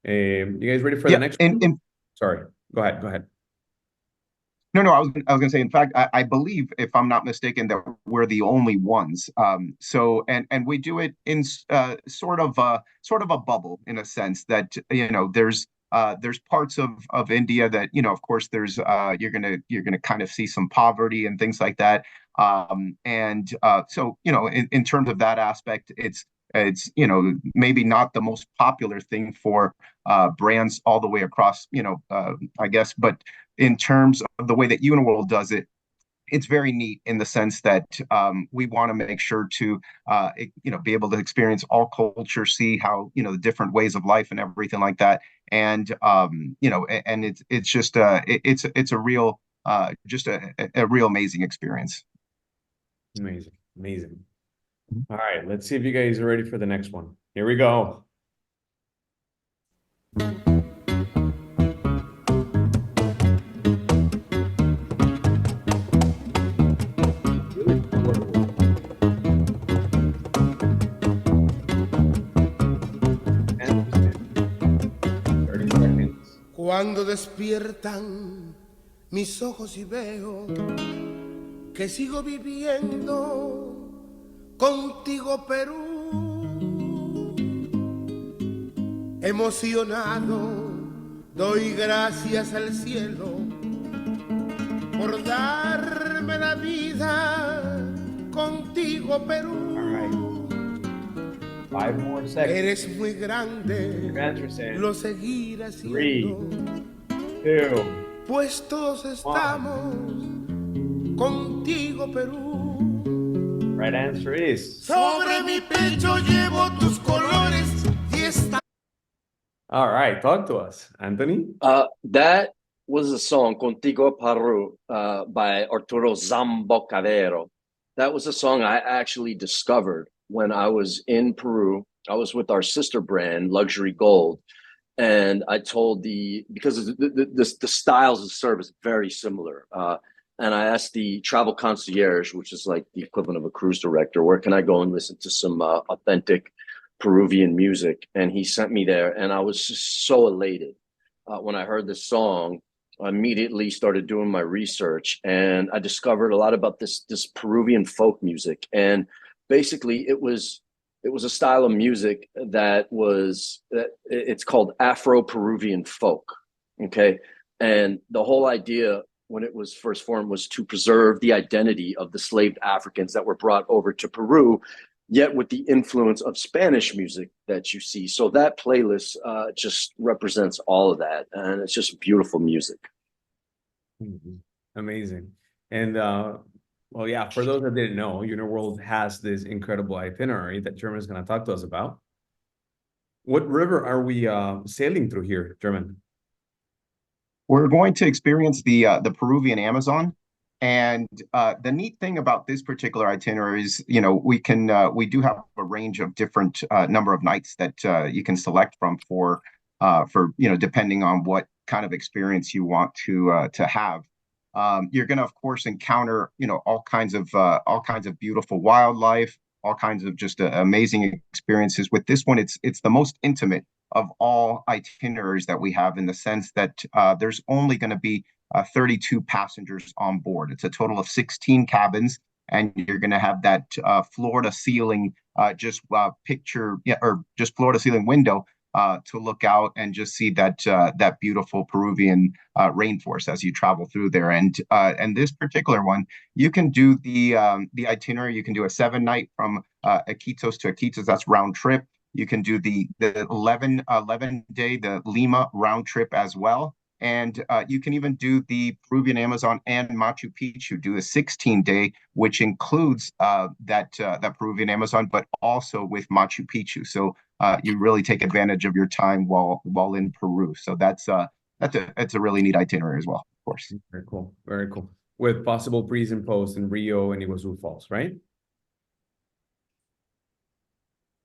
You guys ready for the next one? Sorry, go ahead. No, I was going to say, in fact, I believe, if I'm not mistaken, that we're the only ones. So we do it in sort of a bubble, in a sense that there's parts of India that of course there's you're gonna kind of see some poverty and things like that. So in terms of that aspect, it's maybe not the most popular thing for brands all the way across, I guess, but in terms of the way that Uniworld does it, it's very neat in the sense that we want to make sure to be able to experience all culture, see how the different ways of life and everything like that, and and it's just it's a real just a real amazing experience. Amazing, amazing. All right, let's see if you guys are ready for the next one. Here we go. Cuando despiertan mis ojos y veo que sigo viviendo contigo, Perú. Emocionado, doy gracias al cielo por darme la vida contigo, Perú. 5 more seconds. Eres muy grande, Answer, lo seguirás 3, siendo, 2, pues todos estamos contigo, Perú. right answer is. Sobre mi pecho llevo tus colores y esta. All right, talk to us, Anthony. That was a song, Contigo Peru, by Arturo Zambocadero. That was a song I actually discovered when I was in Peru. I was with our sister brand, Luxury Gold. And I told because the styles of service very similar. And I asked the travel concierge, which is like the equivalent of a cruise director, where can I go and listen to some authentic Peruvian music? And he sent me there, and I was just so elated when I heard this song. I immediately started doing my research, and I discovered a lot about this Peruvian folk music. And basically, it was a style of music it's called Afro-Peruvian folk. Okay, and the whole idea when it was first formed was to preserve the identity of the slaved Africans that were brought over to Peru, yet with the influence of Spanish music that you see. So that playlist just represents all of that, and it's just beautiful music. Amazing. And well, yeah, for those that didn't know, Uniworld has this incredible itinerary that German is going to talk to us about. What river are we sailing through here, German? We're going to experience the Peruvian Amazon. And the neat thing about this particular itinerary is, we do have a range of different number of nights that you can select from for depending on what kind of experience you want to have. You're going to, of course, encounter, all kinds of beautiful wildlife, all kinds of just amazing experiences. With this one, it's the most intimate of all itineraries that we have, in the sense that there's only going to be 32 passengers on board. It's a total of 16 cabins, and you're going to have that floor to ceiling floor to ceiling window to look out and just see that beautiful Peruvian rainforest as you travel through there. And this particular one, you can do the itinerary. You can do a 7-night from Iquitos to Iquitos. That's round trip. You can do the 11-day, the Lima round trip as well. And you can even do the Peruvian Amazon and Machu Picchu, do a 16-day, which includes that Peruvian Amazon, but also with Machu Picchu. So you really take advantage of your time while in Peru. So that's a really neat itinerary as well, of course. Very cool, very cool. With possible pre and post in Rio and Iguazu Falls, right?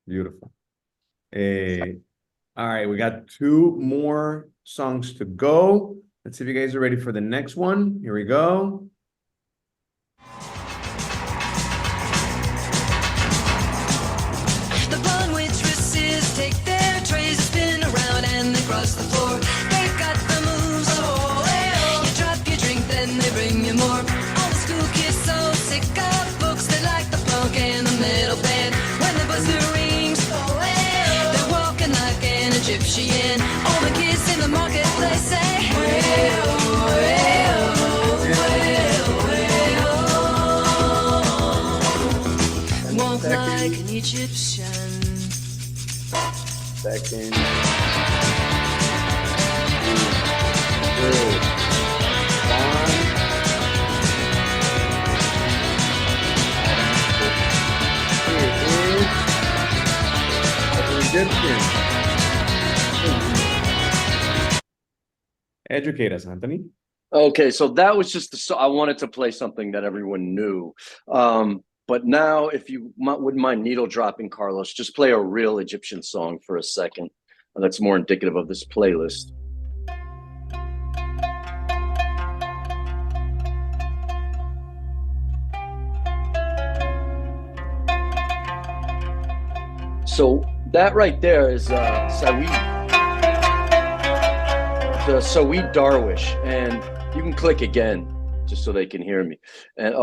Beautiful. All right, we got 2 more songs to go. Let's see if you guys are ready for the next one. Here we go. The blonde waitresses take their trays, spin around, and they cross the floor. They've got the moves, you drop your drink, then they bring you more. All the school kids so sick of books, they like the punk and the metal band. When the buzzer rings, they're walking like an Egyptian. All the kids in the marketplace say, walk like an Egyptian. Second. 2, 3. Educate us, Anthony. Okay, so that was just I wanted to play something that everyone knew. But now, if you wouldn't mind needle dropping, Carlos, just play a real Egyptian song for a second. That's more indicative of this playlist. So that right there is Saweed, the Saweed Darwish, and you can click again just so they can hear me. And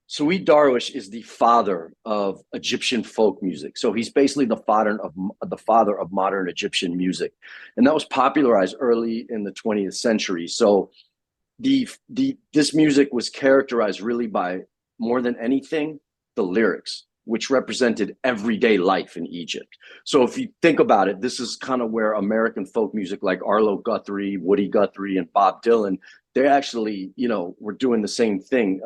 Saweed Darwish is the father of Egyptian folk music. So he's basically the father of modern Egyptian music, and that was popularized early in the 20th century. So this music was characterized really by, more than anything, the lyrics, which represented everyday life in Egypt. So if you think about it, this is kind of where American folk music like Arlo Guthrie, Woody Guthrie, and Bob Dylan, they actually, were doing the same thing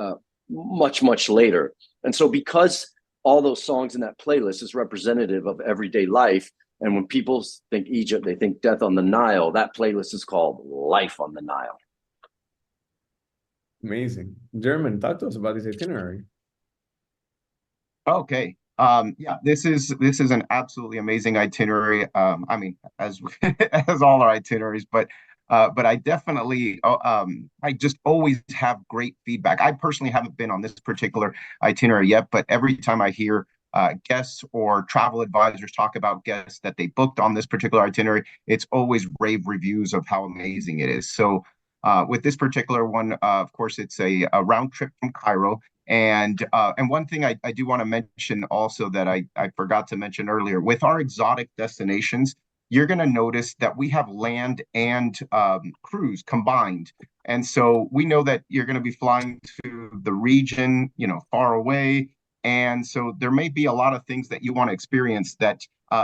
much, much later. And so because all those songs in that playlist is representative of everyday life, and when people think Egypt, they think Death on the Nile, that playlist is called Life on the Nile. Amazing. German, talk to us about this itinerary. Okay. Yeah, this is an absolutely amazing itinerary. I mean, as as all our itineraries, but I definitely I just always have great feedback. I personally haven't been on this particular itinerary yet, but every time I hear guests or travel advisors talk about guests that they booked on this particular itinerary, it's always rave reviews of how amazing it is. So with this particular one, of course, it's a round trip from Cairo. And one thing I do want to mention also that I forgot to mention earlier, with our exotic destinations, you're going to notice that we have land and cruise combined. And so we know that you're going to be flying to the region, far away. And so there may be a lot of things that you want to experience that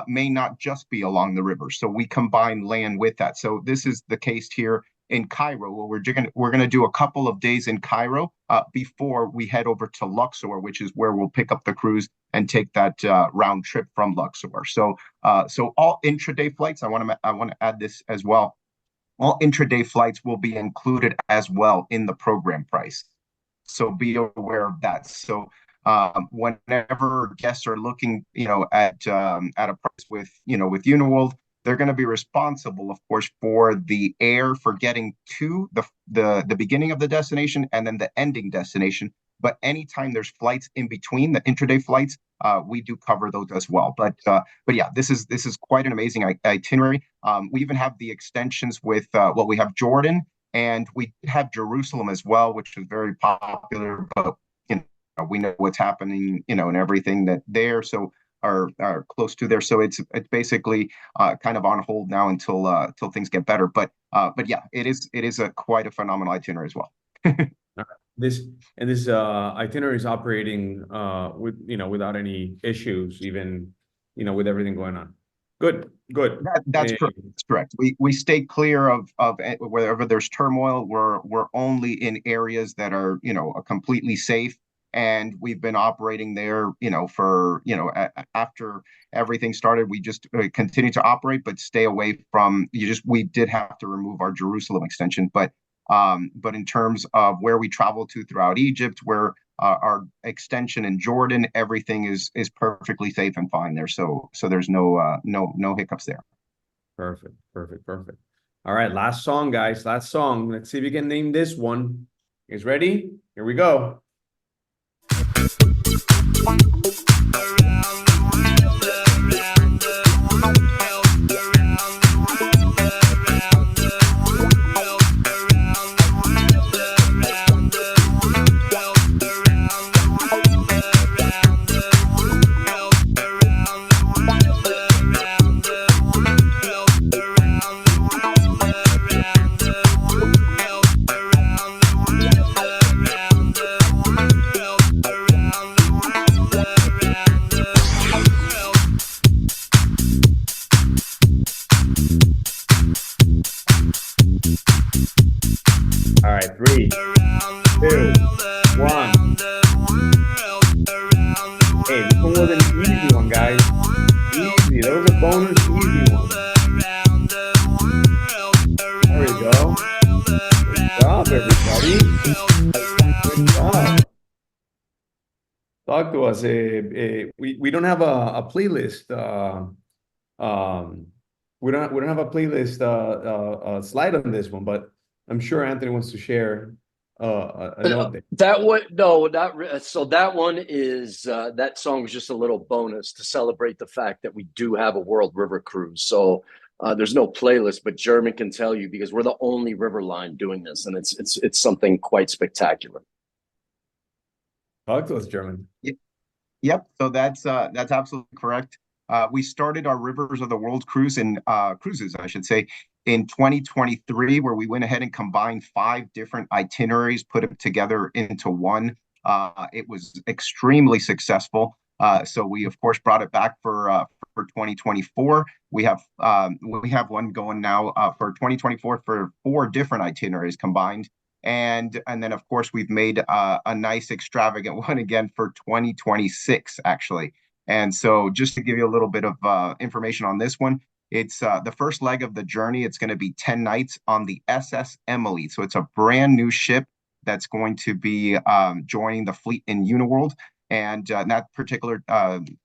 may not just be along the river. So we combine land with that. So this is the case here in Cairo, where we're going to do a couple of days in Cairo before we head over to Luxor, which is where we'll pick up the cruise and take that round trip from Luxor. So all intraday flights, I want to add this as well. All intraday flights will be included as well in the program price. So be aware of that. So whenever guests are looking, at a price with Uniworld, they're going to be responsible, of course, for the air for getting to the beginning of the destination and then the ending destination. But anytime there's flights in between, the intraday flights, we do cover those as well. But yeah, this is quite an amazing itinerary. We even have the extensions with we have Jordan, and we have Jerusalem as well, which is very popular. But we know what's happening, and everything that there. So are close to there, so it's basically kind of on hold now until things get better. But yeah, it is quite a phenomenal itinerary as well. This itinerary is operating without any issues, even with everything going on. Good. That's correct. We stay clear of wherever there's turmoil. We're only in areas that are completely safe. And we've been operating there, for, after everything started, we just continue to operate, but stay away from, we did have to remove our Jerusalem extension. But in terms of where we travel to throughout Egypt, where our extension in Jordan, everything is perfectly safe and fine there. So there's no hiccups there. Perfect. All right. Last song, guys. Last song. Let's see if you can name this one. You guys ready? Here we go. All right, 3, 2, 1. Hey, this one was an easy one, guys. Easy. That was a bonus easy one. There we go. Good job, everybody. Good job. Talk to us. We don't have a playlist. We don't have a playlist slide on this one, but I'm sure Anthony wants to share a note there. That one, no, not so. That one is that song was just a little bonus to celebrate the fact that we do have a World River Cruise. So there's no playlist, but German can tell you because we're the only river line doing this, and it's something quite spectacular. Talk to us, German. Yep. So that's absolutely correct. We started our Rivers of the World cruises, I should say, in 2023, where we went ahead and combined 5 different itineraries, put it together into one. It was extremely successful. So we of course brought it back for 2024. We have one going now for 2024 for 4 different itineraries combined. And then of course we've made a nice extravagant one again for 2026 actually. And so just to give you a little bit of information on this one, it's the first leg of the journey. It's going to be 10 nights on the SS Emily. So it's a brand new ship that's going to be joining the fleet in Uniworld. And that particular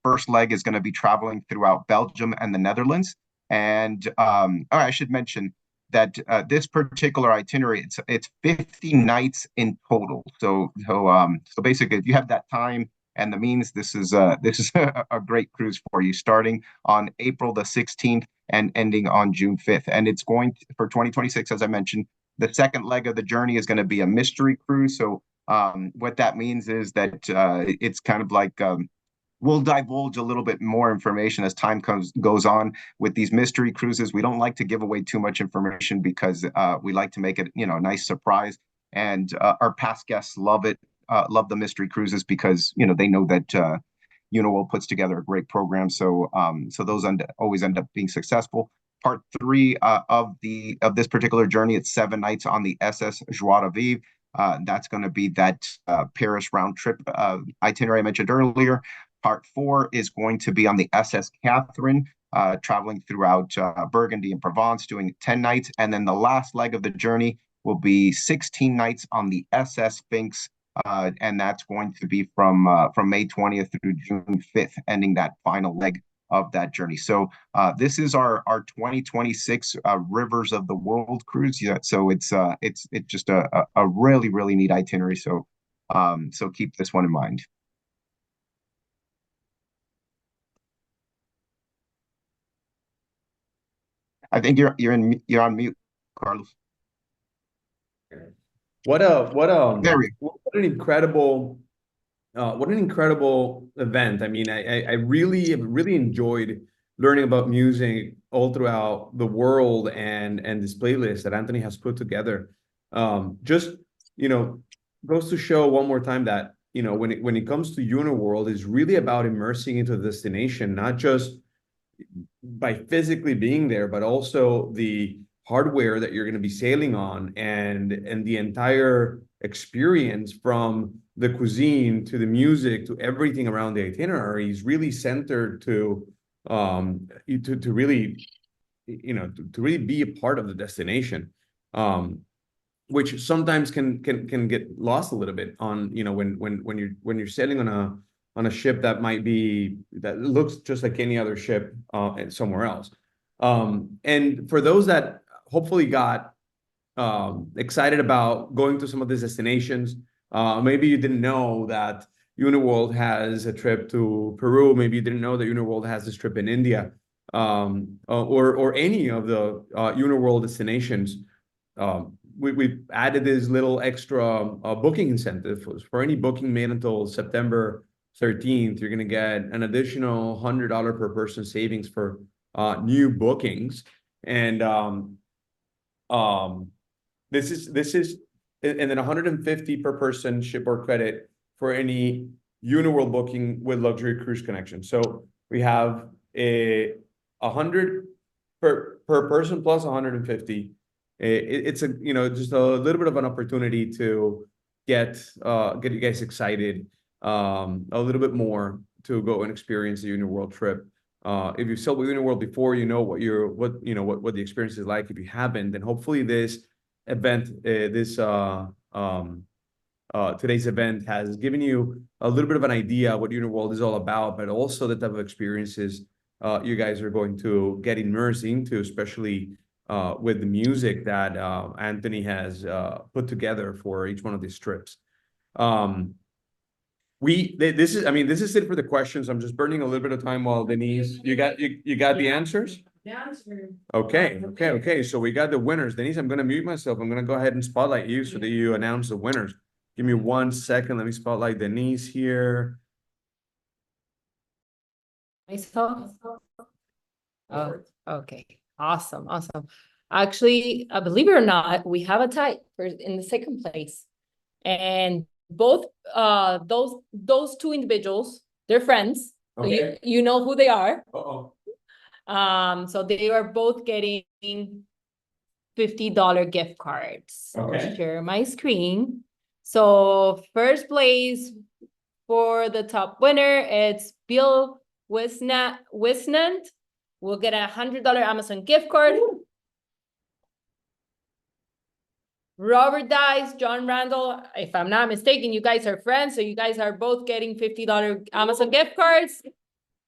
first leg is going to be traveling throughout Belgium and the Netherlands. And I should mention that this particular itinerary, it's 50 nights in total. So basically, if you have that time and the means, this is a great cruise for you, starting on April the 16th and ending on June 5th. And it's going to, for 2026, as I mentioned, the second leg of the journey is going to be a mystery cruise. So what that means is that it's kind of like we'll divulge a little bit more information as time goes on with these mystery cruises. We don't like to give away too much information because we like to make it, a nice surprise. And our past guests love it, love the mystery cruises because, they know that Uniworld puts together a great program. So those always end up being successful. Part 3 of this particular journey, it's 7 nights on the SS Joie de Vivre. That's going to be that Paris round trip itinerary I mentioned earlier. Part 4 is going to be on the SS Catherine, traveling throughout Burgundy and Provence, doing 10 nights. And then the last leg of the journey will be 16 nights on the SS Sphinx, and that's going to be from May 20th through June 5th, ending that final leg of that journey. So this is our 2026 Rivers of the World cruise. Yeah, so it's just a really, really neat itinerary. So keep this one in mind. I think you're on mute, Carlos. What an incredible event. I mean, I really enjoyed learning about music all throughout the world and this playlist that Anthony has put together. Just goes to show one more time that when it comes to Uniworld, it's really about immersing into the destination, not just by physically being there, but also the hardware that you're going to be sailing on and the entire experience, from the cuisine to the music to everything around the itinerary, is really centered to really be a part of the destination, which sometimes can get lost a little bit on when you're sailing on a ship that looks just like any other ship somewhere else. And for those that hopefully got excited about going to some of these destinations, maybe you didn't know that Uniworld has a trip to Peru. Maybe you didn't know that Uniworld has this trip in India, or any of the Uniworld destinations. We've added this little extra booking incentive for any booking made until September 13th. You're going to get an additional $100 per person savings for new bookings. And this is and then $150 per person shipboard credit for any Uniworld booking with Luxury Cruise Connection. So we have a $100 per person plus $150. It's just a little bit of an opportunity to get you guys excited a little bit more to go and experience the Uniworld trip. If you've sailed with Uniworld before, what the experience is like. If you haven't, then hopefully this event, this today's event has given you a little bit of an idea what Uniworld is all about, but also the type of experiences you guys are going to get immersed into, especially with the music that Anthony has put together for each one of these trips. This is it for the questions. I'm just burning a little bit of time while Denise, you got the answers? Okay. So we got the winners. Denise, I'm gonna mute myself. I'm gonna go ahead and spotlight you so that you announce the winners. Give me 1 second. Let me spotlight Denise here. Myself? Oh, okay. Awesome. Actually, believe it or not, we have a tie in the second place. And both those two individuals, they're friends. Okay. So you know who they are. Uh-oh. So they are both getting $50 gift cards. Okay. Share my screen. So first place for the top winner, it's Bill Wisnant. We'll get a $100 Amazon gift card. Robert Dice, John Randall, if I'm not mistaken, you guys are friends, so you guys are both getting $50 Amazon gift cards.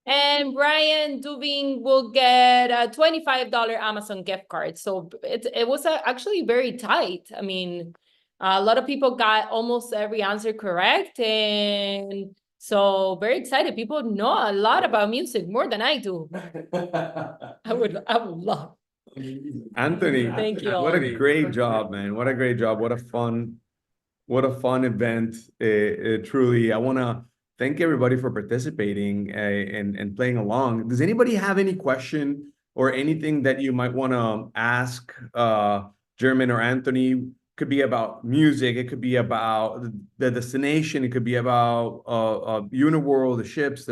And Brian Dubing will get a $25 Amazon gift card. So it was actually very tight. I mean, a lot of people got almost every answer correct. And so very excited. People know a lot about music, more than I do. I would love. Anthony, Thank you. what a great job, man. What a great job. What a fun event. Truly, I want to thank everybody for participating and playing along. Does anybody have any question or anything that you might want to ask German or Anthony? Could be about music. It could be about the destination. It could be about Uniworld, the ships,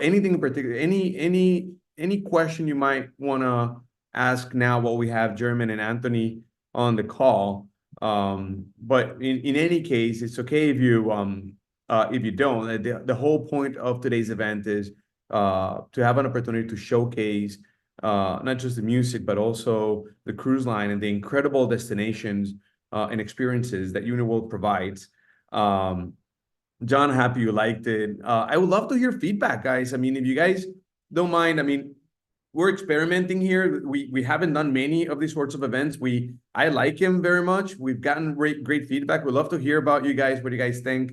anything in particular. Any question you might want to ask now while we have German and Anthony on the call. But in any case, it's okay if you don't. The whole point of today's event is to have an opportunity to showcase not just the music, but also the cruise line and the incredible destinations and experiences that Uniworld provides. John, happy you liked it. I would love to hear feedback, guys. I mean, if you guys don't mind, I mean, we're experimenting here. We haven't done many of these sorts of events. I like him very much. We've gotten great feedback. We'd love to hear about you guys, what you guys think.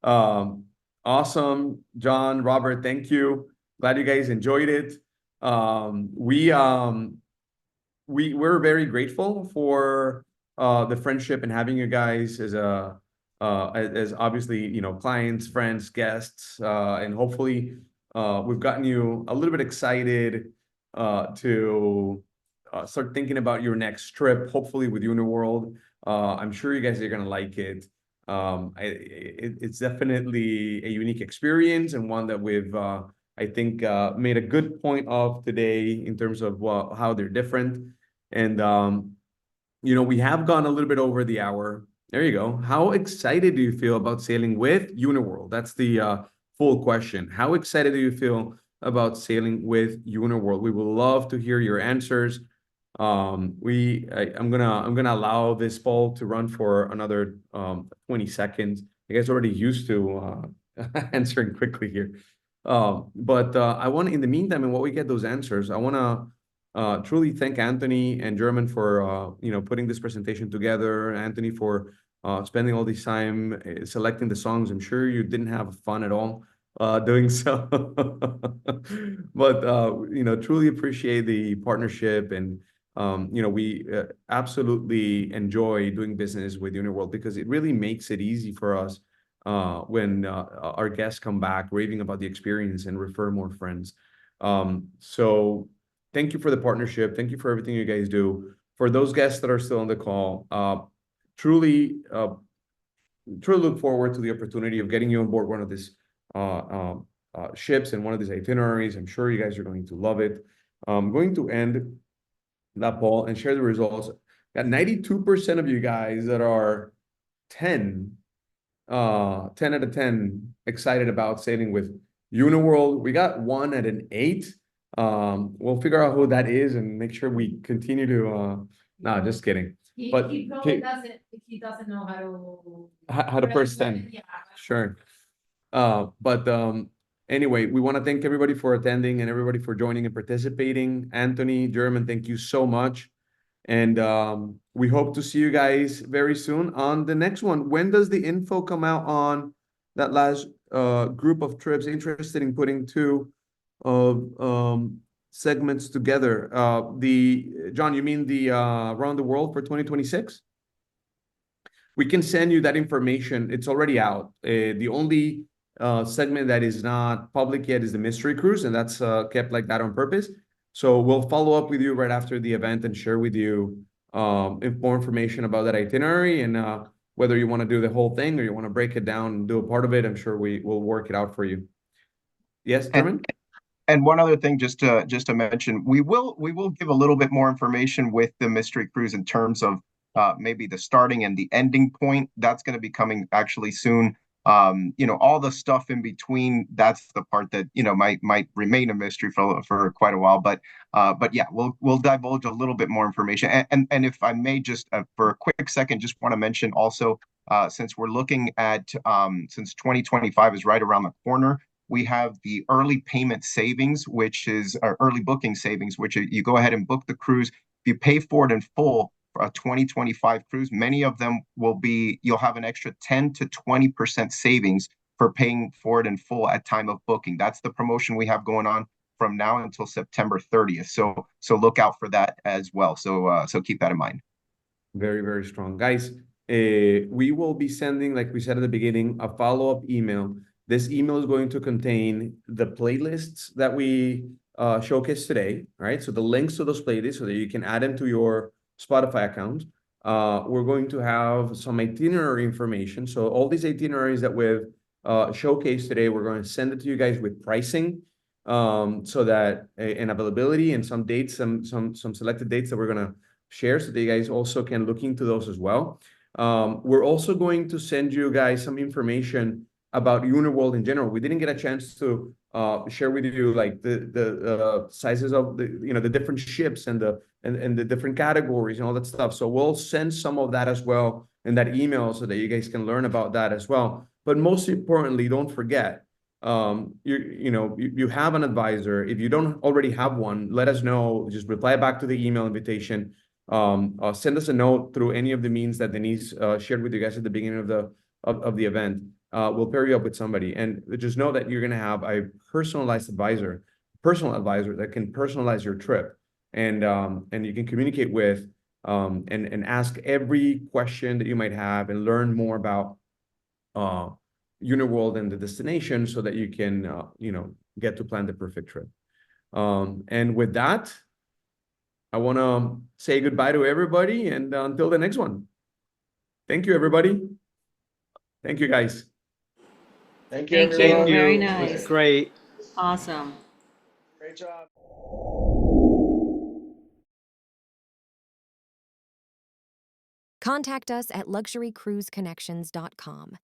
Awesome. John, Robert, thank you. Glad you guys enjoyed it. We're very grateful for the friendship and having you guys as obviously, clients, friends, guests, and hopefully we've gotten you a little bit excited to start thinking about your next trip, hopefully with Uniworld. I'm sure you guys are going to like it. It's definitely a unique experience and one that we've, I think, made a good point of today in terms of how they're different. And, we have gone a little bit over the hour. There you go. How excited do you feel about sailing with Uniworld? That's the full question. How excited do you feel about sailing with Uniworld? We would love to hear your answers. I'm gonna allow this poll to run for another 20 seconds. You guys are already used to answering quickly here. But I want, in the meantime, and while we get those answers, I want to truly thank Anthony and German for putting this presentation together. Anthony for spending all this time selecting the songs. I'm sure you didn't have fun at all doing so. But truly appreciate the partnership, and we absolutely enjoy doing business with Uniworld because it really makes it easy for us when our guests come back raving about the experience and refer more friends. So thank you for the partnership. Thank you for everything you guys do. For those guests that are still on the call, truly look forward to the opportunity of getting you on board one of these ships and one of these itineraries. I'm sure you guys are going to love it. I'm going to end that poll and share the results. Got 92% of you guys that are 10 out of 10 excited about sailing with Uniworld. We got one at an 8. We'll figure out who that is and make sure we continue to no, just kidding. But He probably doesn't, he doesn't know how to press send. Yeah. Sure. But anyway, we want to thank everybody for attending and everybody for joining and participating. Anthony, German, thank you so much. And we hope to see you guys very soon on the next one. When does the info come out on that last group of trips interested in putting two segments together? John, you mean the around the world for 2026? We can send you that information. It's already out. The only segment that is not public yet is the mystery cruise, and that's kept like that on purpose. So we'll follow up with you right after the event and share with you more information about that itinerary, and whether you want to do the whole thing or you want to break it down and do a part of it. I'm sure we will work it out for you. Yes, German? And one other thing, just to mention, we will give a little bit more information with the mystery cruise in terms of maybe the starting and the ending point. That's going to be coming actually soon. All the stuff in between, that's the part that might remain a mystery for quite a while. But yeah, we'll divulge a little bit more information. And if I may, just for a quick second, just want to mention also, since we're looking at since 2025 is right around the corner, we have the early payment savings, which is our early booking savings, which you go ahead and book the cruise. If you pay for it in full, a 2025 cruise, many of them you'll have an extra 10 to 20% savings for paying for it in full at time of booking. That's the promotion we have going on from now until September 30th. So look out for that as well. So keep that in mind. Very, very strong. Guys, we will be sending, like we said at the beginning, a follow-up email. This email is going to contain the playlists that we showcased today, right? So the links to those playlists so that you can add them to your Spotify account. We're going to have some itinerary information. So all these itineraries that we've showcased today, we're going to send it to you guys with pricing, so that and availability and some dates, some selected dates that we're going to share, so that you guys also can look into those as well. We're also going to send you guys some information about Uniworld in general. We didn't get a chance to share with you like the sizes of the different ships and the different categories and all that stuff. So we'll send some of that as well in that email so that you guys can learn about that as well. But most importantly, don't forget, you have an advisor. If you don't already have one, let us know. Just reply back to the email invitation. Send us a note through any of the means that Denise shared with you guys at the beginning of the event. We'll pair you up with somebody, and just know that you're going to have a personal advisor that can personalize your trip, and you can communicate with and ask every question that you might have and learn more about Uniworld and the destination, so that you can get to plan the perfect trip. And with that, I want to say goodbye to everybody, and until the next one. Thank you, everybody. Thank you, guys. Thank you, Thank you. everyone. Very It nice. was Great. Awesome. Great job. Contact us at luxurycruiseconnections.com.